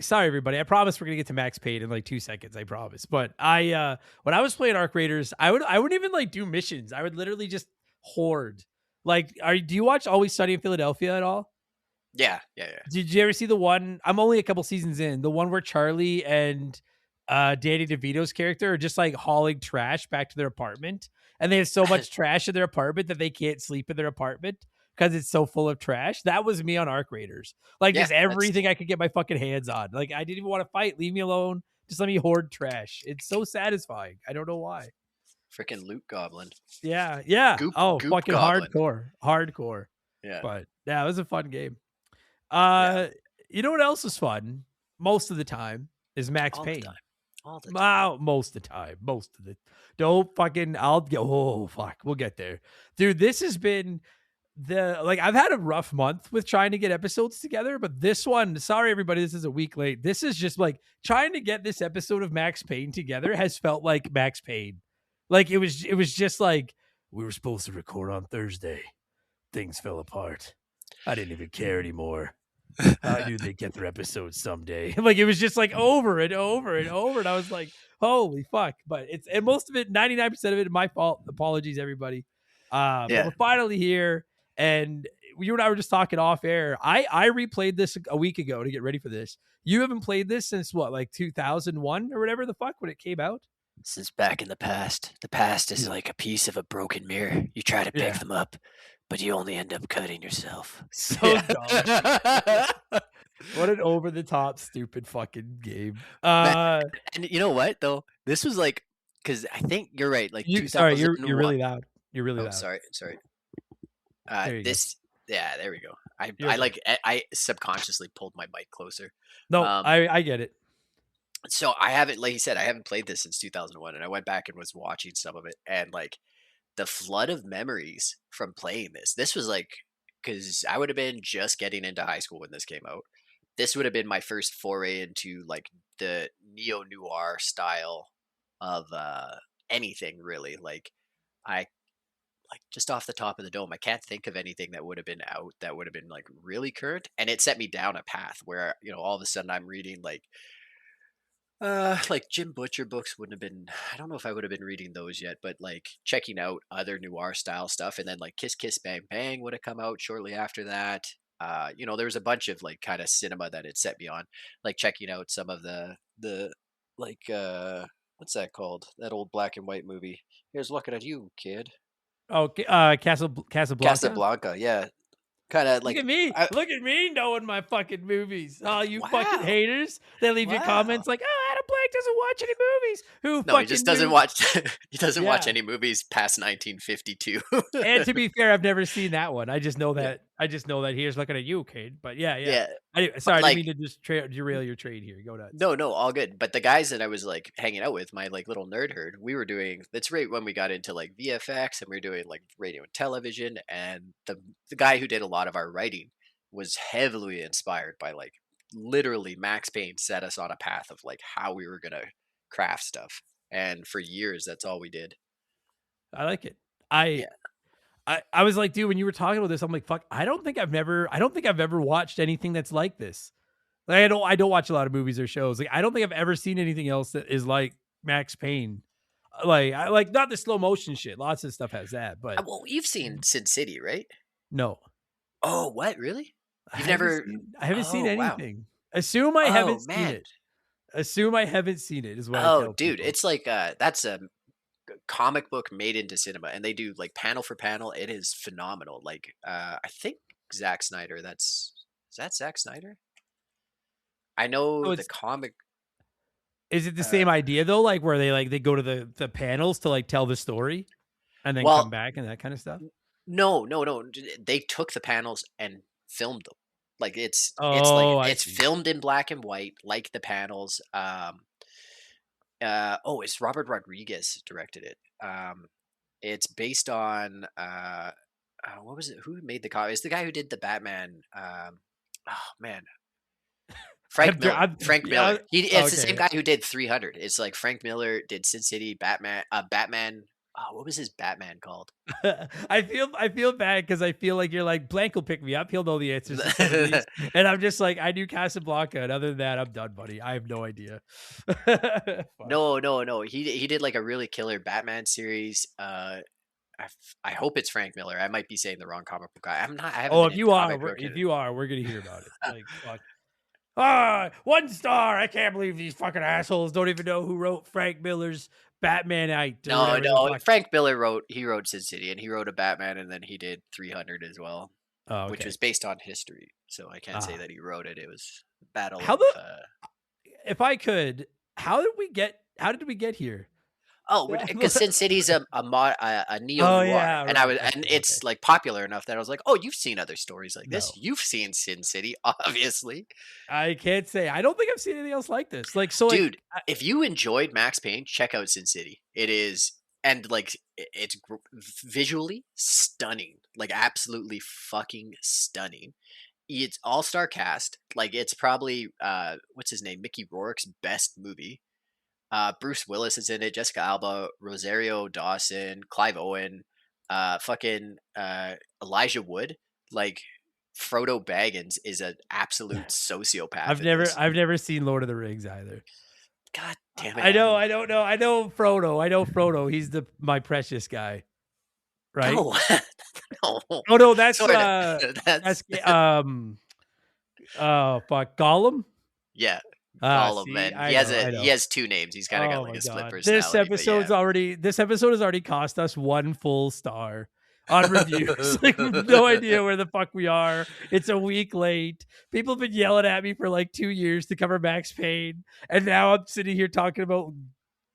sorry everybody. I promise we're gonna get to Max Payne in like 2 seconds. I promise. But when I was playing Arc Raiders, I wouldn't even like do missions. I would literally just hoard. Like, do you watch Always Sunny in Philadelphia at all? Yeah. Did you ever see the one? I'm only a couple seasons in. The one where Charlie and Danny DeVito's character are just like hauling trash back to their apartment, and they have so much trash in their apartment that they can't sleep in their apartment because it's so full of trash. That was me on Arc Raiders. Like just everything I could get my fucking hands on. Like I didn't even want to fight. Leave me alone. Just let me hoard trash. It's so satisfying. I don't know why. Freaking loot goblin. Yeah. Goop fucking goblin. hardcore. Yeah. But yeah, it was a fun game. You know what else is fun most of the time is Max Payne. All the time. Most of the time. Don't fucking, we'll get there. Dude, this has been I've had a rough month with trying to get episodes together, but this one, sorry everybody, this is a week late. This is just like trying to get this episode of Max Payne together has felt like Max Payne. Like it was just like we were supposed to record on Thursday. Things fell apart. I didn't even care anymore. I knew they'd get their episode someday. Like it was just like over and over and over. And I was like, holy fuck. But and most of it, 99% of it, my fault. Apologies, everybody. But we're finally here. And you and I were just talking off air. I replayed this a week ago to get ready for this. You haven't played this since what, like 2001 or whatever the fuck when it came out? Since back in the past. The past is like a piece of a broken mirror. You try to pick them up, but you only end up cutting yourself. So dumb. What an over-the-top, stupid fucking game. And you know what, though? This was like, because I think you're right. Like, sorry, you're really loud. You're really loud. Sorry. There there we go. I subconsciously pulled my mic closer. No, I get it. So I haven't, like you said, I haven't played this since 2001, and I went back and was watching some of it, and like the flood of memories from playing this. This was like, because I would have been just getting into high school when this came out. This would have been my first foray into like the neo-noir style of anything really. Like just off the top of the dome, I can't think of anything that would have been out that would have been like really current, and it set me down a path where all of a sudden I'm reading like Jim Butcher books wouldn't have been, I don't know if I would have been reading those yet, but like checking out other noir style stuff, and then like Kiss Kiss Bang Bang would have come out shortly after that. There was a bunch of like kind of cinema that it set me on, like checking out some of the like what's that called? That old black and white movie. Here's looking at you, kid. Oh, Casablanca. Casablanca, yeah. Kind of like, look at me knowing my fucking movies. Oh, you fucking haters! They leave your comments like, "Oh, Adam Blake doesn't watch any movies." He just doesn't watch. He doesn't watch any movies past 1952. And to be fair, I've never seen that one. I just know that. Here's looking at you, kid. But yeah. Sorry, I didn't mean to just derail your trade here. Go nuts. No, all good. But the guys that I was like hanging out with, my like little nerd herd, we were doing. That's right when we got into like VFX, and we were doing like radio and television. And the guy who did a lot of our writing was heavily inspired by like literally Max Payne set us on a path of like how we were gonna craft stuff, and for years that's all we did. I like it. I was like, dude, when you were talking about this, I'm like, fuck, I don't think I've ever watched anything that's like this. Like, I don't watch a lot of movies or shows. Like, I don't think I've ever seen anything else that is like Max Payne. Like, I like not the slow motion shit. Lots of stuff has that, but Well, you've seen Sin City, right? no. Oh, what? Really? You've never? I haven't seen Oh, wow. anything. Assume I Oh, haven't seen man. it. Assume I haven't seen it is what I Oh, tell dude, people. it's like that's a comic book made into cinema, and they do like panel for panel. It is phenomenal. Like, I think Zack Snyder. Is that Zack Snyder? I know Oh, the comic. is it the same idea though? Like where they go to the panels to like tell the story and then Well, come back and that kind of stuff? no, no, no. They took the panels and filmed them. Like it's like Oh, I it's see. filmed in black and white, like the panels. It's Robert Rodriguez directed it. It's based on what was it? Who made the comic? It's the guy who did the Batman. Oh man, Frank Miller. Frank Yeah, Miller. It's the okay. same guy who did 300. It's like Frank Miller did Sin City, Batman. Batman. Oh, what was his Batman called? I feel bad because I feel like you're like Blank will pick me up. He'll know the answers to some of these, and I'm just like I do Casablanca, and other than that, I'm done, buddy. I have no idea. Fuck. No. He did like a really killer Batman series. I hope it's Frank Miller. I might be saying the wrong comic book guy. I'm not. I haven't Oh, been into comic book. if you are, we're gonna hear about it. Like, fuck. 1 star. I can't believe these fucking assholes don't even know who wrote Frank Miller's Batmanite. No. Frank Miller wrote Sin City, and he wrote a Batman, and then he did 300 as well, Oh, which okay. was based on history. So I can't say that he wrote it. It was battle. How of, if I could, how did we get here? because Sin City's a neo noir, yeah, and right. and it's like popular enough that I was like, oh, you've seen other stories like this. No. You've seen Sin City, obviously. I can't say. I don't think I've seen anything else like this. Like, so, Dude, like, if you enjoyed Max Payne, check out Sin City. It is, and like it's visually stunning, like absolutely fucking stunning. It's all-star cast. Like it's probably what's his name, Mickey Rourke's best movie. Bruce Willis is in it, Jessica Alba, Rosario Dawson, Clive Owen, Elijah Wood. Like Frodo Baggins is an absolute sociopath. I've never seen Lord of the Rings either. God damn it! I know Frodo. He's my precious guy, right? No, no. Oh no, that's That's oh fuck, Gollum. yeah. See, Man. I He has two names. He's kind of got like a split personality. This episode has already cost us 1 full star on reviews. Like, no idea where the fuck we are. It's a week late. People have been yelling at me for like 2 years to cover Max Payne, and now I'm sitting here talking about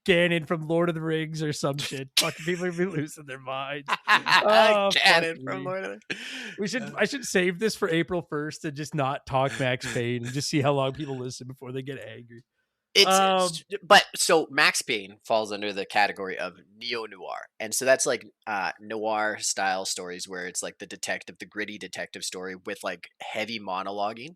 Ganon from Lord of the Rings or some shit. Fucking people are losing their minds. Oh, Ganon from Lord of the I should save this for April 1st and just not talk Max Payne and just see how long people listen before they get angry. But so Max Payne falls under the category of neo-noir. And so that's like noir style stories where it's like the gritty detective story with like heavy monologuing.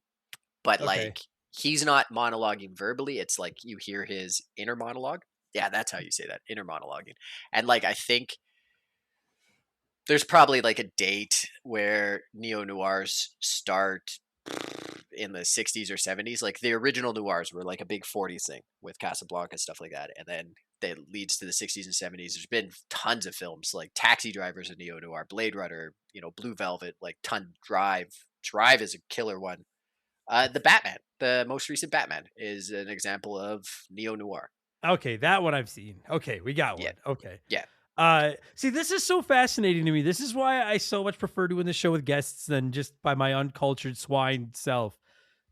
But like he's not monologuing verbally. It's like you hear his inner monologue. Yeah, that's how you say that, inner monologuing. And like I think there's probably like a date where neo-noirs start in the 60s or 70s. Like the original noirs were like a big 40s thing with Casablanca, stuff like that. And then that leads to the 60s and 70s. There's been tons of films like Taxi Driver's a neo-noir, Blade Runner, Blue Velvet, like Drive. Drive is a killer one. The Batman, the most recent Batman, is an example of neo-noir. Okay, that one I've seen. Okay, we got one. Yeah. Okay. Yeah. See, this is so fascinating to me. This is why I so much prefer doing the show with guests than just by my uncultured swine self.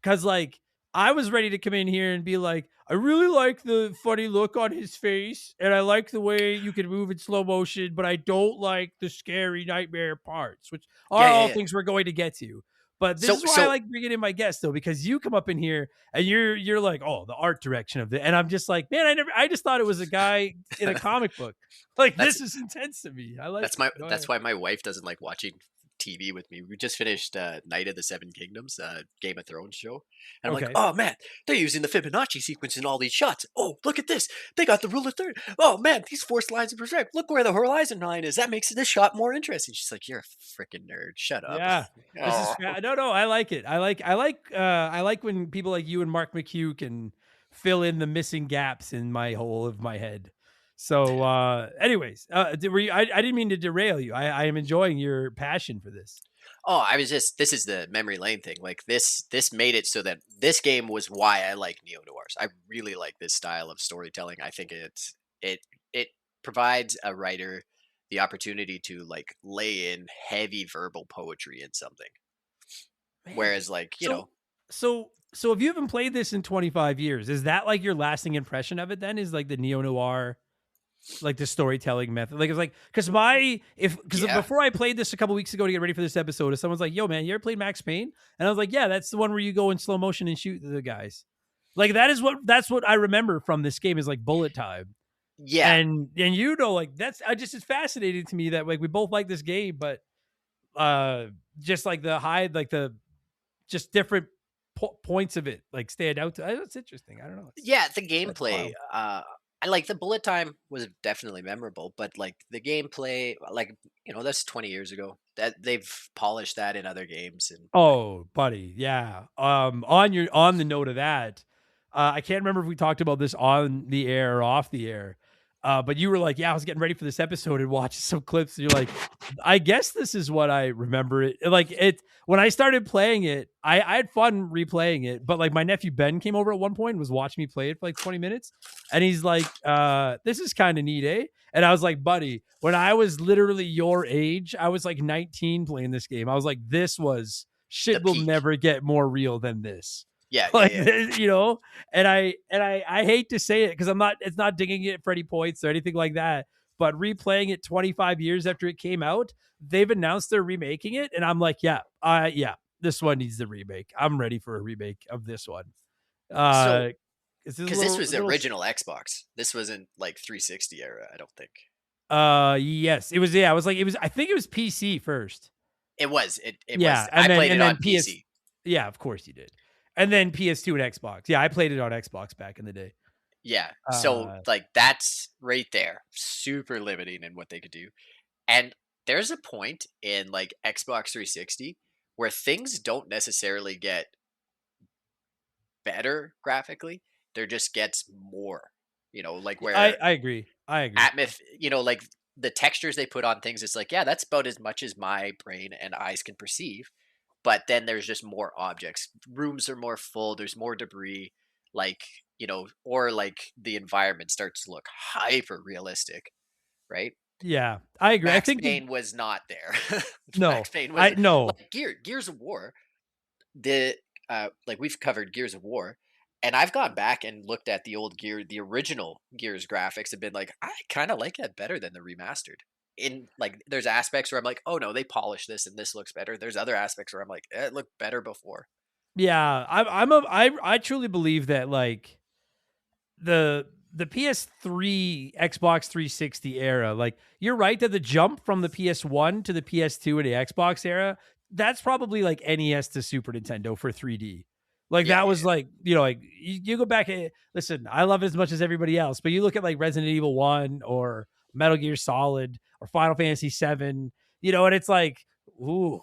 Because, like, I was ready to come in here and be like, I really like the funny look on his face, and I like the way you can move in slow motion, but I don't like the scary nightmare parts, which are all things we're going to get to. But this is why I like bringing in my guests, though, because you come up in here and you're like, oh, the art direction of it, and I'm just like, man, I just thought it was a guy in a comic book. Like this is intense to me. I like that's why my wife doesn't like watching TV with me. We just finished Night of the Seven Kingdoms, Game of Thrones show. And I'm like, Okay. oh man, they're using the Fibonacci sequence in all these shots. Oh, look at this. They got the rule of third. Oh man, these forced lines of perspective. Look where the horizon line is. That makes this shot more interesting. She's like, you're a freaking nerd. Shut up. Yeah. This is Oh. no. I like it. I like when people like you and Mark McHugh can fill in the missing gaps in my whole of my head. So, anyways, I didn't mean to derail you. I am enjoying your passion for this. Oh, I was just this is the memory lane thing. Like this made it so that this game was why I like neo noirs. I really like this style of storytelling. I think it provides a writer the opportunity to like lay in heavy verbal poetry in something. Man. Whereas like, you know, So if you haven't played this in 25 years, is that like your lasting impression of it then? Is like the neo noir, like the storytelling method? Like it's like because Yeah. before I played this a couple weeks ago to get ready for this episode, someone's like, "Yo, man, you ever played Max Payne?" And I was like, "Yeah, that's the one where you go in slow motion and shoot the guys." Like that's what I remember from this game is like bullet time. Yeah. And you know, like that's it's fascinating to me that like we both like this game, but just like the just different points of it like stand out to. It's interesting. I don't know. Yeah, the That's gameplay. wild. I like the bullet time was definitely memorable, but like the gameplay, like you know, that's 20 years ago. That they've polished that in other games, and Oh, buddy, yeah. On the note of that, I can't remember if we talked about this on the air or off the air. But you were like, "Yeah, I was getting ready for this episode and watching some clips." And you're like, "I guess this is what I remember it like." It when I started playing it, I had fun replaying it. But like my nephew Ben came over at one point and was watching me play it for like 20 minutes, and he's like, "This is kind of neat, eh?" And I was like, "Buddy, when I was literally your age, I was like 19 playing this game. I was like, this was the shit will peak. never get more real than this." Yeah, yeah, Like yeah. you know, and I hate to say it because it's not digging it for any points or anything like that, but replaying it 25 years after it came out, they've announced they're remaking it, and I'm like, yeah, this one needs the remake. I'm ready for a remake of this one. So Uh, it's this because this was the little original Xbox, this wasn't like 360 era. I don't think yes, it was. Yeah, it was. I think it was PC first. it was. It Yeah, was. I played it on PS. PC. Yeah, of course you did. And then PS2 and Xbox. Yeah, I played it on Xbox back in the day. Yeah, so Uh, like that's right there, super limiting in what they could do. And there's a point in like Xbox 360 where things don't necessarily get better graphically. There just gets more, you know, like where I agree. I agree. Atmos, you know, like the textures they put on things, it's like, yeah, that's about as much as my brain and eyes can perceive. But then there's just more objects. Rooms are more full, there's more debris, like, you know, or like the environment starts to look hyper realistic, right? Yeah, I agree. I Max think Payne was not there. no, Max Payne I was no. like Gears of War. The like we've covered Gears of War, and I've gone back and looked at the old the original Gears graphics, and been like, I kind of like that better than the remastered. In like, there's aspects where I'm like, oh no, they polished this and this looks better. There's other aspects where I'm like, it looked better before. Yeah, I truly believe that like the PS3 Xbox 360 era, like you're right that the jump from the PS1 to the PS2 and the Xbox era, that's probably like NES to Super Nintendo for 3D. Like Yeah, that yeah, was like, you know, like you go back and listen, I love it as much as everybody else, but you look at like Resident Evil 1 or Metal Gear Solid or Final Fantasy 7, you know, and it's like, ooh,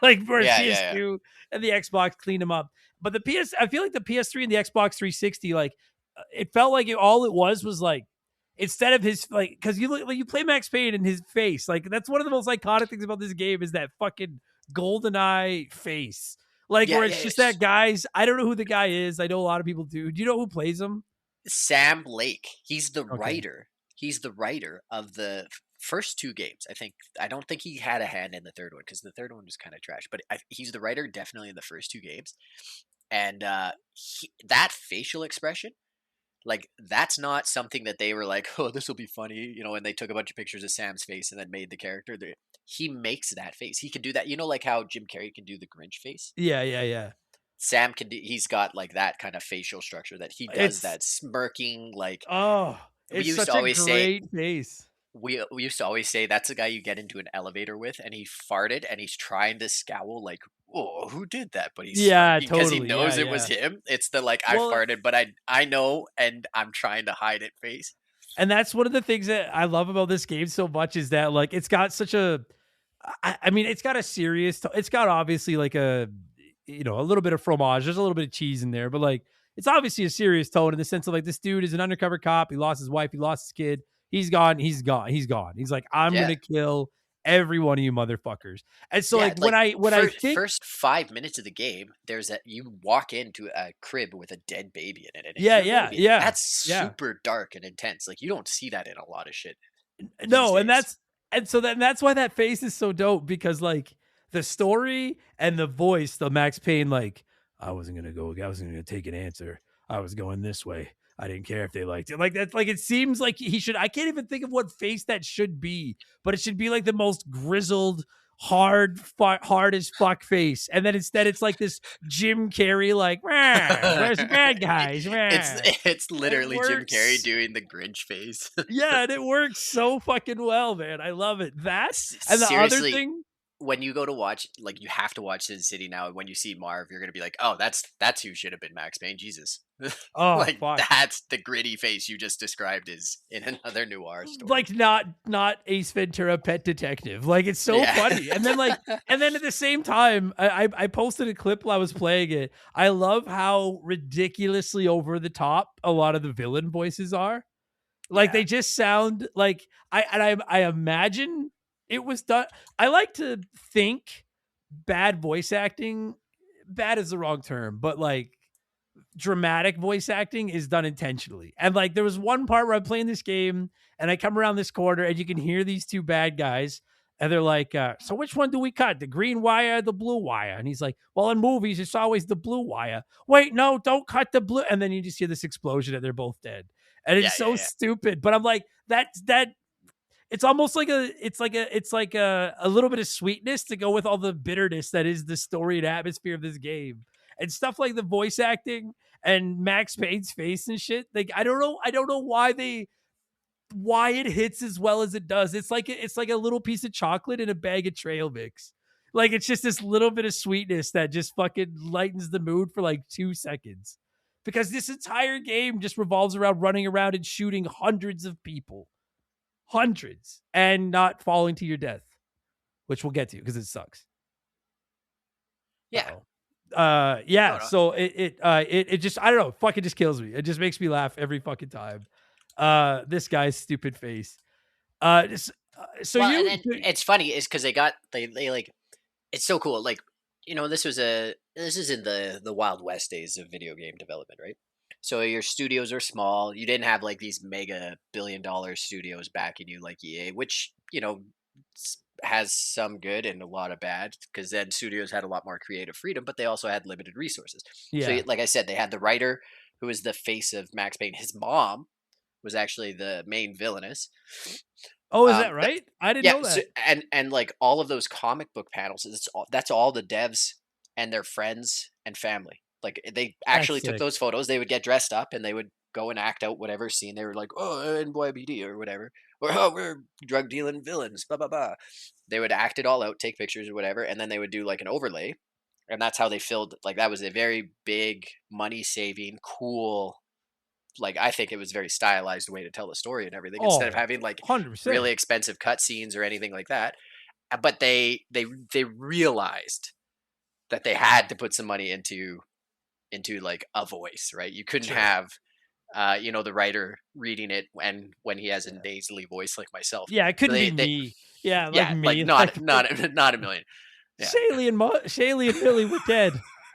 like for yeah, yeah, yeah. PS2 and the Xbox cleaned them up. But I feel like the PS3 and the Xbox 360, like it felt like all it was like instead of his like because you look like you play Max Payne and his face like that's one of the most iconic things about this game is that fucking golden eye face like Yeah, where yeah, it's yeah. just that guy's. I don't know who the guy is. I know a lot of people do. Do you know who plays him? Sam Lake. He's the Okay. writer. He's the writer of the first two games. I don't think he had a hand in the third one because the third one was kind of trash. But he's the writer definitely in the first two games. And that facial expression, like that's not something that they were like, oh, this will be funny, you know. And they took a bunch of pictures of Sam's face and then made the character. He makes that face. He can do that. You know, like how Jim Carrey can do the Grinch face. Yeah, yeah, yeah. Sam can do. He's got like that kind of facial structure that he does It's that smirking like oh, we it's used such to a always say great face. we used to always say that's the guy you get into an elevator with, and he farted, and he's trying to scowl like, "Oh, who did that?" But he's Yeah, because he totally. Yeah, knows it was yeah. him. It's the like I Well, farted, but I know, and I'm trying to hide it face. and that's one of the things that I love about this game so much is that like it's got such a I mean, it's got a serious it's got obviously like a a little bit of fromage, there's a little bit of cheese in there, but like it's obviously a serious tone in the sense of like this dude is an undercover cop, he lost his wife, he lost his kid, he's gone, he's gone, he's gone. He's like, I'm Yeah, gonna kill every one of you motherfuckers. And so yeah. like when Like I think first 5 minutes of the game, there's that you walk into a crib with a dead baby in it, and yeah, you're gonna yeah, be yeah, that's yeah. super dark and intense. Like you don't see that in a lot of shit these No, days. and so then that's why that face is so dope because like the story and the voice, the Max Payne, like I wasn't gonna take an answer. I was going this way. I didn't care if they liked it. Like that's like it seems like he should. I can't even think of what face that should be, but it should be like the most grizzled, hard as fuck face. And then instead, it's like this Jim Carrey, like, "Rah, where's the bad guys? It's Rah." it's It literally Jim Carrey works. doing the Grinch face. Yeah, and it works so fucking well, man. I love it. That and the other Seriously, thing, when you go to watch, like you have to watch Sin City now. And when you see Marv, you're gonna be like, "Oh, that's who should have been Max Payne." Jesus, oh like fuck, that's the gritty face you just described is in another noir story. like not Ace Ventura Pet Detective. Like it's so Yeah, funny. And then at the same time, I posted a clip while I was playing it. I love how ridiculously over the top a lot of the villain voices are. Like yeah, they just sound like I imagine it was done. I like to think bad voice acting, bad is the wrong term, but like dramatic voice acting is done intentionally. And like there was one part where I'm playing this game and I come around this corner and you can hear these two bad guys and they're like, so which one do we cut? The green wire or the blue wire? And he's like, well, in movies, it's always the blue wire. Wait, no, don't cut the blue. And then you just hear this explosion and they're both dead. And yeah, it's yeah, so yeah. stupid. But I'm like, that it's almost like it's like a little bit of sweetness to go with all the bitterness that is the story and atmosphere of this game. And stuff like the voice acting and Max Payne's face and shit. Like I don't know why it hits as well as it does. It's like a little piece of chocolate in a bag of trail mix. Like it's just this little bit of sweetness that just fucking lightens the mood for like 2 seconds. Because this entire game just revolves around running around and shooting hundreds of people. Hundreds. And not falling to your death. Which we'll get to because it sucks. Yeah. Uh-oh. No, Yeah, no. so it just I don't know, fucking just kills me. It just makes me laugh every fucking time. This guy's stupid face. So Well, and you then it's funny is because they like it's so cool. Like this is in the Wild West days of video game development, right? So your studios are small. You didn't have like these mega billion-dollar studios backing you like EA, which has some good and a lot of bad because then studios had a lot more creative freedom, but they also had limited resources. So, yeah. like I said, they had the writer who was the face of Max Payne. His mom was actually the main villainess. Oh, is that The right? I didn't Yeah, know so, that. and like all of those comic book panels, that's all the devs and their friends and family. Like they That's actually took sick. those photos. They would get dressed up and they would go and act out whatever scene. They were like, "Oh, NYPD" or whatever, or "Oh, we're drug dealing villains." Blah blah blah. They would act it all out, take pictures or whatever, and then they would do like an overlay, and that's how they filled. Like that was a very big money saving, cool. Like I think it was a very stylized way to tell the story and everything instead of Oh, having like 100%. really expensive cutscenes or anything like that. But they realized that they had to put some money into like a voice, right? You couldn't Sure. have the writer reading it when he has a Yeah. nasally voice like myself. Yeah, it So couldn't be they me. Yeah, like yeah, like me. not Like not not a million. Yeah. Shaylee and Billy were dead,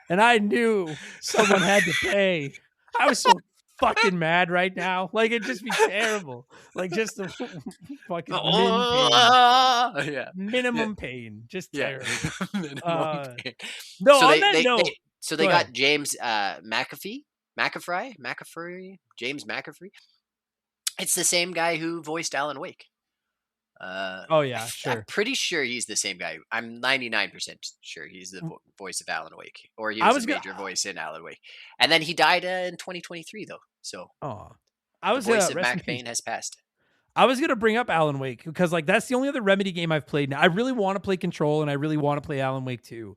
and I knew someone had to pay. I was so fucking mad right now. Like it'd just be terrible. Like just the fucking min pain, Yeah. Yeah. minimum pain, just Yeah. terrible. Minimum Uh, pain. no, So on they that they note, they so go they ahead. got James McAfee, James McAfee. It's the same guy who voiced Alan Wake. Oh yeah, I'm sure. pretty sure he's the same guy. I'm 99% sure he's the voice of Alan Wake, or he I was a was gonna. major voice in Alan Wake. And then he died in 2023, though. So Oh, I the was voice of rest in Mac peace. Payne has passed. I was gonna bring up Alan Wake because like that's the only other Remedy game I've played now. I really want to play Control and I really want to play Alan Wake 2.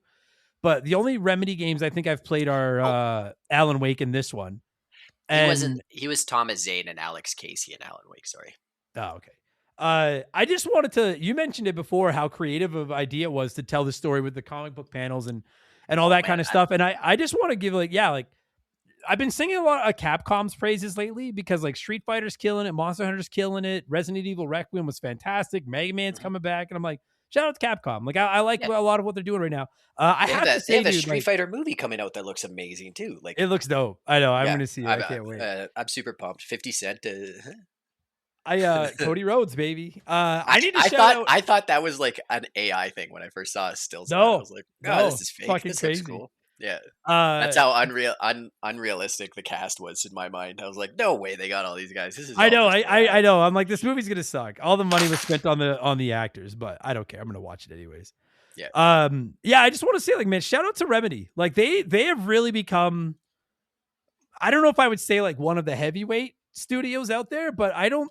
But the only Remedy games I think I've played are Oh, Alan Wake and this one. he wasn't. And He was Thomas Zane and Alex Casey in Alan Wake. Sorry. oh, okay. I just wanted to. You mentioned it before how creative of idea it was to tell the story with the comic book panels and all Oh that man, kind of stuff. And I just want to give like like I've been singing a lot of Capcom's praises lately because like Street Fighter's killing it, Monster Hunter's killing it, Resident Evil Requiem was fantastic, Mega Man's Mhm. coming back, and I'm like, shout out to Capcom. Like I like Yeah, a lot of what they're doing right now. I they have have to that. They say, have a dude, Street like Fighter movie coming out that looks amazing too. Like, it looks dope. I know. I'm yeah, gonna see it. I can't wait. I'm super pumped. 50 Cent. Cody Rhodes, baby. I need to I shout thought out. I thought that was like an AI thing when I first saw stills of that. I No, was like, oh, no, this is fake. fucking This looks crazy. cool. Yeah. Uh, That's how unrealistic the cast was in my mind. I was like, no way they got all these guys. This is I all know, just I AI. know. I'm like, this movie's gonna suck. All the money was spent on the actors, but I don't care. I'm gonna watch it anyways. Yeah. Yeah, I just want to say, like, man, shout out to Remedy. Like, they have really become. I don't know if I would say like one of the heavyweight studios out there, but I don't.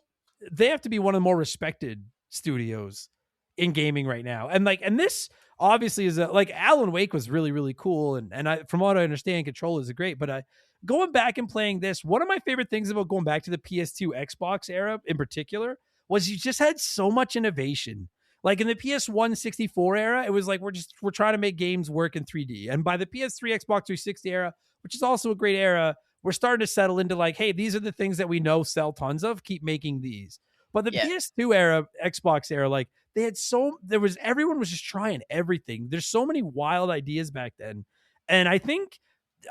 They have to be one of the more respected studios in gaming right now. And this obviously is like Alan Wake was really cool, and I from what I understand, Control is great. But going back and playing this, one of my favorite things about going back to the PS2 Xbox era in particular was you just had so much innovation. Like in the PS1 64 era, it was like we're trying to make games work in 3D. And by the PS3 Xbox 360 era, which is also a great era, we're starting to settle into like, hey, these are the things that we know sell tons of. Keep making these. But the Yeah. PS2 era, Xbox era, like everyone was just trying everything. There's so many wild ideas back then. And I think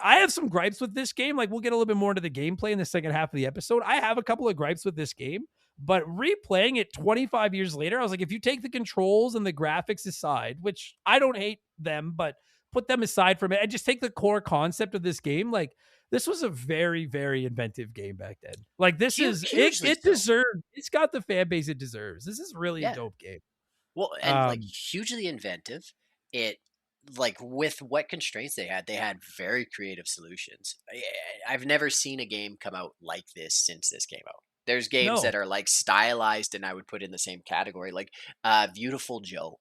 I have some gripes with this game. Like we'll get a little bit more into the gameplay in the second half of the episode. I have a couple of gripes with this game, but replaying it 25 years later, I was like, if you take the controls and the graphics aside, which I don't hate them, but put them aside from it and just take the core concept of this game, like this was a very inventive game back then. Like this is Hugely it so. deserved. It's got the fan base it deserves. This is really a Yeah. dope game. Well, and like Um, hugely inventive. It like with what constraints they had very creative solutions. I've never seen a game come out like this since this came out. There's games no, that are like stylized and I would put in the same category. Like Beautiful Joe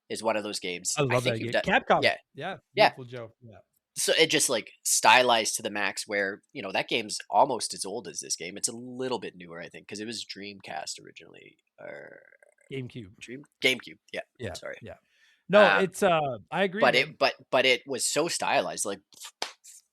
is one of those games. I I love think that you've game. done. Capcom. Yeah. Yeah, Yeah. beautiful Joe. Yeah, So it just like stylized to the max where, that game's almost as old as this game. It's a little bit newer, I think, because it was Dreamcast originally. Or GameCube. GameCube. Yeah. Yeah, Sorry. yeah. No, Um, it's I agree, but man. it was so stylized. Like,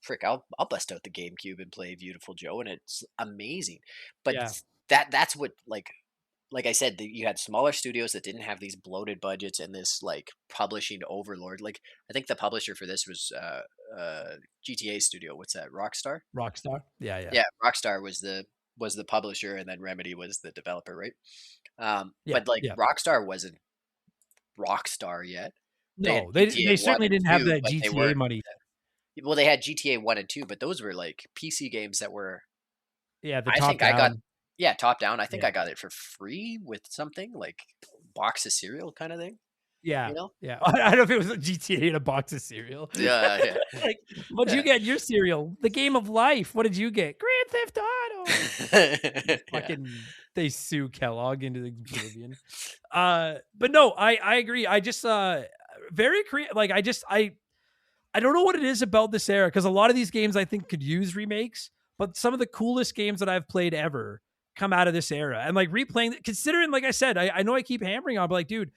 frick, I'll bust out the GameCube and play Beautiful Joe, and it's amazing. But Yeah, that's what like I said, you had smaller studios that didn't have these bloated budgets and this like publishing overlord. Like I think the publisher for this was GTA Studio. What's that? Rockstar. Rockstar. Yeah, yeah, Yeah, Rockstar was the publisher, and then Remedy was the developer, right? yeah, But like yeah. Rockstar wasn't Rockstar yet. They had No, they GTA one certainly and didn't have two, that but they GTA weren't. money. Well, they had GTA 1 and 2, but those were like PC games that were. Yeah, the I top think I got down. yeah top down. I think Yeah, I got it for free with something like box of cereal kind of thing. yeah, You know? yeah. I don't know if it was a GTA and a box of cereal. Yeah, Like, what'd you yeah, get in your cereal? The Game of Life. What did you get? Grand Theft Auto. yeah. Fucking, they sue Kellogg into the oblivion. But no, I agree. I just very creative. Like I don't know what it is about this era because a lot of these games I think could use remakes, but some of the coolest games that I've played ever come out of this era. And like replaying, considering, like I said, I know I keep hammering on, but like, dude,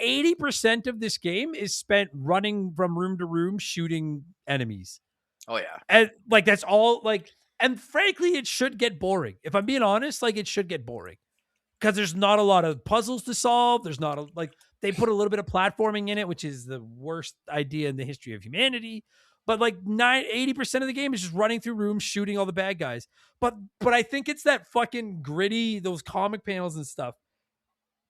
80% of this game is spent running from room to room shooting enemies. Oh yeah. And like that's all like, and frankly, it should get boring. If I'm being honest, like it should get boring because there's not a lot of puzzles to solve. There's not a, like they put a little bit of platforming in it, which is the worst idea in the history of humanity. But like 80% of the game is just running through rooms, shooting all the bad guys. But I think it's that fucking gritty, those comic panels and stuff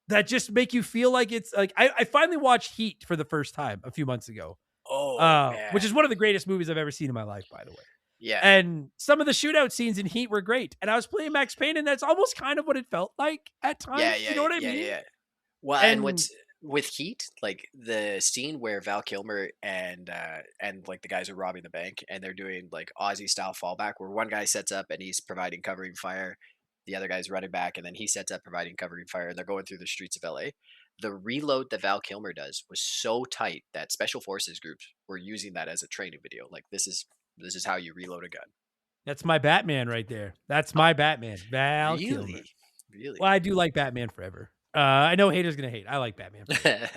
that just make you feel like it's like I finally watched Heat for the first time a few months ago, Oh which is man. one of the greatest movies I've ever seen in my life, by the way. Yeah. And some of the shootout scenes in Heat were great. And I was playing Max Payne, and that's almost kind of what it felt like at Yeah. times. Yeah. You know what I Yeah. mean? Yeah. Well, and And what's with Heat, like the scene where Val Kilmer and like the guys are robbing the bank and they're doing like Aussie style fallback, where one guy sets up and he's providing covering fire, the other guy's running back, and then he sets up providing covering fire, and they're going through the streets of LA. The reload that Val Kilmer does was so tight that special forces groups were using that as a training video. Like, this is how you reload a gun. That's my Batman right there. That's my Batman, Val Kilmer. Really? Well, I do like Batman Forever. I know haters gonna hate. I like Batman Forever.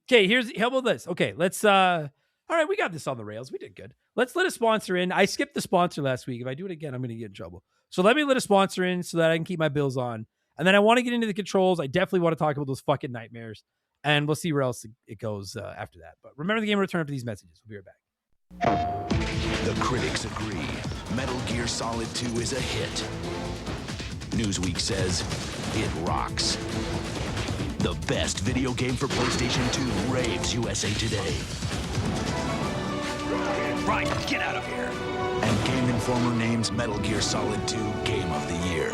Okay, how about this? Okay, let's all right, we got this on the rails. We did good. Let's let a sponsor in. I skipped the sponsor last week. If I do it again, I'm gonna get in trouble. So let me let a sponsor in so that I can keep my bills on. And then I want to get into the controls. I definitely want to talk about those fucking nightmares. And we'll see where else it goes after that. But remember the game, return after these messages. We'll be right back. The critics agree. Metal Gear Solid 2 is a hit. Newsweek says it rocks. The best video game for PlayStation 2 raves USA Today. Right, get out of here. And Game Informer names Metal Gear Solid 2 Game of the Year.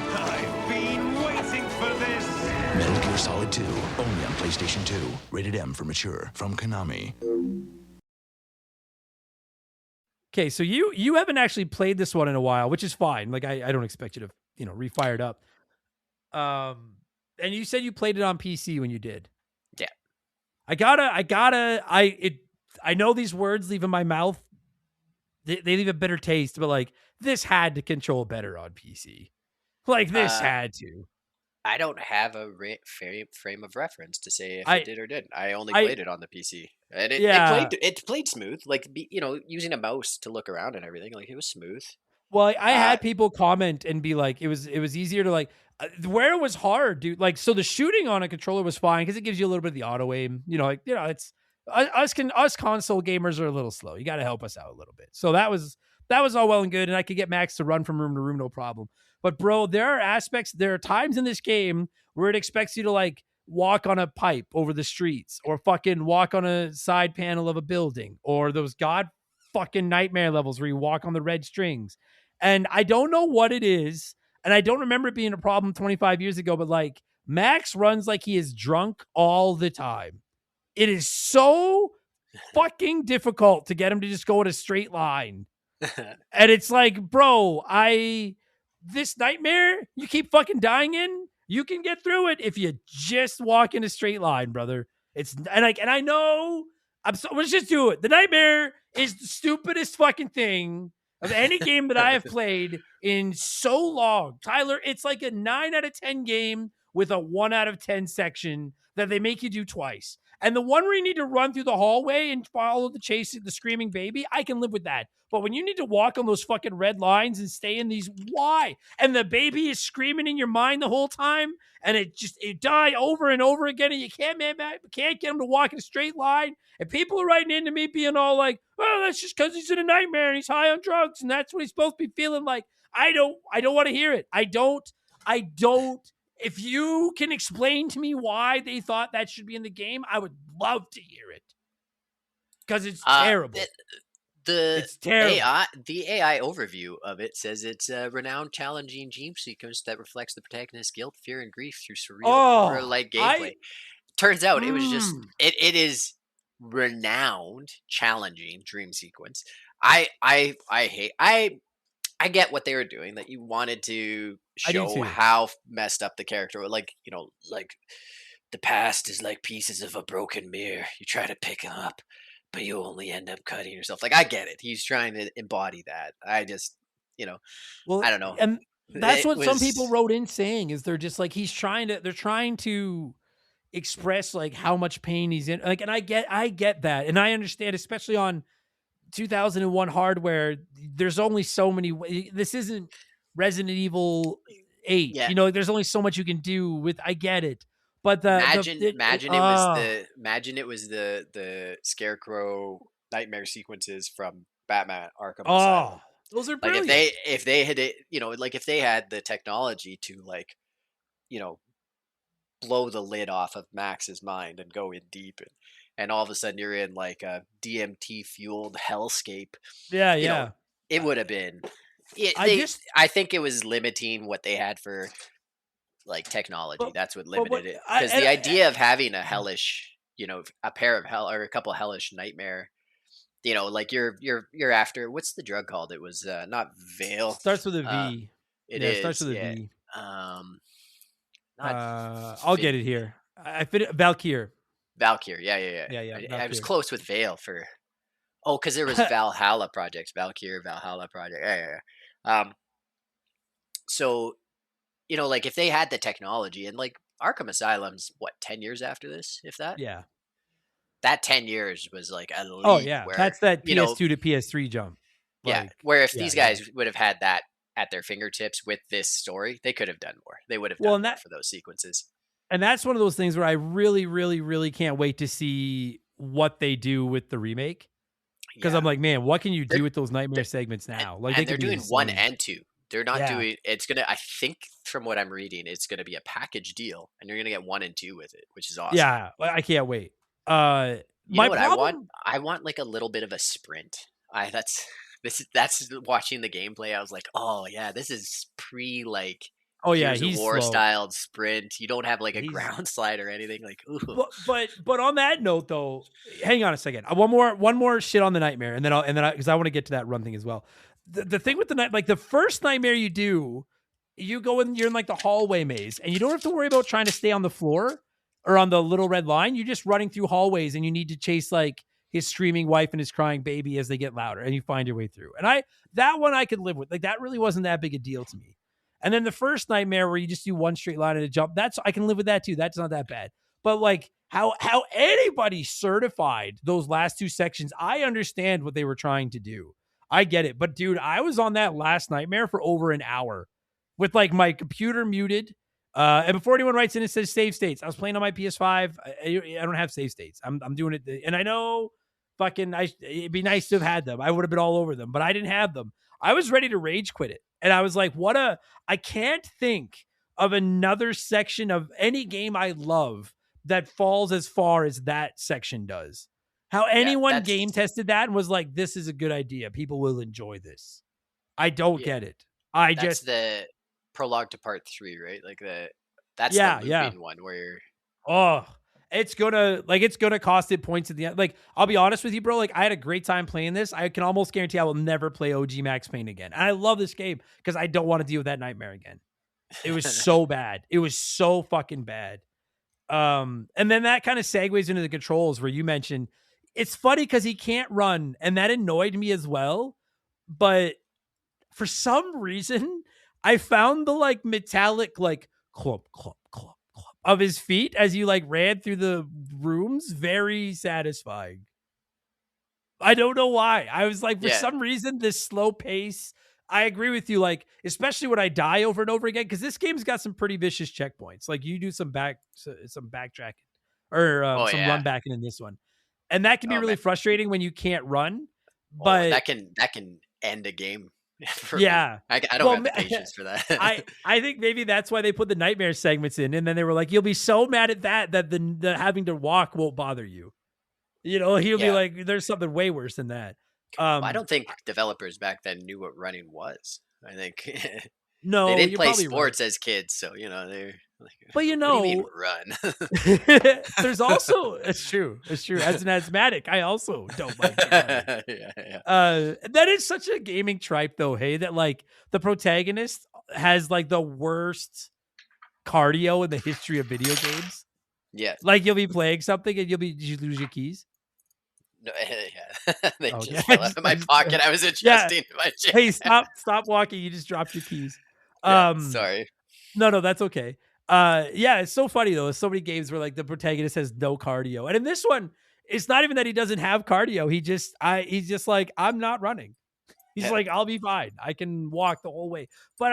I've been waiting for this. Metal Gear Solid 2, only on PlayStation 2. Rated M for mature, from Konami. Okay, so you haven't actually played this one in a while, which is fine. Like I don't expect you to refire it up. And you said you played it on PC when you did. Yeah. I know these words leave in my mouth. They leave a bitter taste, but like this had to control better on PC. Like this had to. I don't have a frame of reference to say if it did or didn't. I only played it on the PC, and it played smooth. Like, using a mouse to look around and everything. Like, it was smooth. Well, I had people comment and be like, it was easier to like where it was hard, dude. Like, so the shooting on a controller was fine because it gives you a little bit of the auto aim. It's us console gamers are a little slow. You got to help us out a little bit. So that was all well and good, and I could get Max to run from room to room, no problem. But bro, there are times in this game where it expects you to like walk on a pipe over the streets or fucking walk on a side panel of a building, or those god fucking nightmare levels where you walk on the red strings. And I don't know what it is. And I don't remember it being a problem 25 years ago, but like Max runs like he is drunk all the time. It is so fucking difficult to get him to just go in a straight line. And it's like, bro, this nightmare you keep fucking dying in, you can get through it if you just walk in a straight line, brother. I know let's just do it. The nightmare is the stupidest fucking thing of any game that I have played in so long. Tyler, it's like a 9 out of 10 game with a 1 out of 10 section that they make you do twice. And the one where you need to run through the hallway and follow the screaming baby, I can live with that. But when you need to walk on those fucking red lines and stay in these, why? And the baby is screaming in your mind the whole time, and it die over and over again, and you can't get him to walk in a straight line. And people are writing into me being all like, "Oh, that's just because he's in a nightmare and he's high on drugs, and that's what he's supposed to be feeling like." I don't want to hear it. I don't. If you can explain to me why they thought that should be in the game, I would love to hear it. Because it's terrible. It's terrible. The AI overview of it says it's a renowned, challenging dream sequence that reflects the protagonist's guilt, fear, and grief through surreal, horror-like gameplay. Turns out it was just it is renowned, challenging dream sequence. I get what they were doing, that you wanted to show how messed up the character was. Like, the past is like pieces of a broken mirror. You try to pick them up, but you only end up cutting yourself. Like, I get it. He's trying to embody that. I just, well, I don't know. And that's what some people wrote in saying is they're just like, they're trying to express like how much pain he's in. Like, and I get that. And I understand, especially on 2001 hardware, there's only so many. This isn't Resident Evil 8. Yeah. There's only so much you can do with. I get it, but imagine it was the Scarecrow nightmare sequences from Batman Arkham Asylum. Those are brilliant. Like if they had if they had the technology to blow the lid off of Max's mind and go in deep, and all of a sudden you're in like a DMT fueled hellscape. Yeah. It would have been. I think it was limiting what they had for like technology. That's what limited it. Because the idea of having a hellish, a pair of hell or a couple hellish nightmare, like you're after, what's the drug called? It was not Veil. Starts with a V. It Yeah, it starts is. with a Yeah. V. Not I'll get it Fin- here. I fit Valkyr. Valkyr. Yeah, yeah, yeah. Yeah, I was Valkyr. close with Vale for. Oh, because there was Valhalla projects, Valkyr, Valhalla project. Yeah, yeah, yeah. So like if they had the technology and like Arkham Asylum's what 10 years after this, if that. Yeah. That 10 years was like a Oh leap yeah, where that's that PS2 to PS3 jump. yeah, Like, where if yeah, these yeah. guys would have had that at their fingertips with this story, they could have done more. They would have Well, done and more that for those sequences. and that's one of those things where I really, really, really can't wait to see what they do with the remake. Because Yeah, I'm like, man, what can you they're, do with those nightmare they're segments and, now? Like, they and they're could be doing one insane. and two. They're not Yeah. doing. It's gonna. I think from what I'm reading, it's gonna be a package deal, and you're gonna get 1 and 2 with it, which is awesome. Yeah, I can't wait. You My know what I want? problem. I want like a little bit of a sprint. That's watching the gameplay. I was like, oh yeah, this is pre like Oh yeah, Gears of he's War slow. styled sprint. You don't have like a He's ground slide or anything. Like, ooh. but on that note though, hang on a second. One more shit on the nightmare, and then because I want to get to that run thing as well. The thing with the night, like the first nightmare you do, you go in, you're in like the hallway maze, and you don't have to worry about trying to stay on the floor or on the little red line. You're just running through hallways, and you need to chase like his screaming wife and his crying baby as they get louder, and you find your way through. And that one I could live with. Like that really wasn't that big a deal to me. And then the first nightmare where you just do one straight line and a jump, I can live with that too. That's not that bad. But like how anybody certified those last two sections, I understand what they were trying to do. I get it. But dude, I was on that last nightmare for over an hour with like my computer muted. And before anyone writes in and says save states, I was playing on my PS5. I don't have save states. I'm doing it. And I know it'd be nice to have had them. I would have been all over them, but I didn't have them. I was ready to rage quit it. And I was like, I can't think of another section of any game I love that falls as far as that section does. How anyone game tested that and was like, this is a good idea. People will enjoy this. I don't get it. That's the prologue to part 3, right? Like that's the looping one where you're it's gonna cost it points at the end. Like, I'll be honest with you, bro. Like, I had a great time playing this. I can almost guarantee I will never play OG Max Payne again. And I love this game because I don't want to deal with that nightmare again. It was so bad. It was so fucking bad. And then that kind of segues into the controls where you mentioned it's funny because he can't run, and that annoyed me as well. But for some reason, I found the like metallic like clump, clump, clump, clump of his feet as you like ran through the rooms very satisfying. I don't know why. I was like, for some reason, this slow pace. I agree with you, like, especially when I die over and over again, because this game's got some pretty vicious checkpoints. Like, you do some backtracking or some run backing in this one. And that can be really frustrating when you can't run. But that can end a game. Yeah. I don't have the patience for that. I think maybe that's why they put the nightmare segments in. And then they were like, you'll be so mad at that the having to walk won't bother you. You know, he'll be like, there's something way worse than that. I don't think developers back then knew what running was. I think no, they didn't play sports as kids, so they're like, but what do you mean run? There's also it's true. As an asthmatic, I also don't like to run. That is such a gaming tripe, though. Hey, that like the protagonist has like the worst cardio in the history of video games. Yeah, like you'll be playing something and you lose your keys. No, they just fell out of my pocket. I was adjusting my chair. Hey, stop walking. You just dropped your keys. Sorry. No, that's okay. It's so funny though. There's so many games where like the protagonist has no cardio. And in this one, it's not even that he doesn't have cardio. He's just like, I'm not running. He's like, I'll be fine. I can walk the whole way. But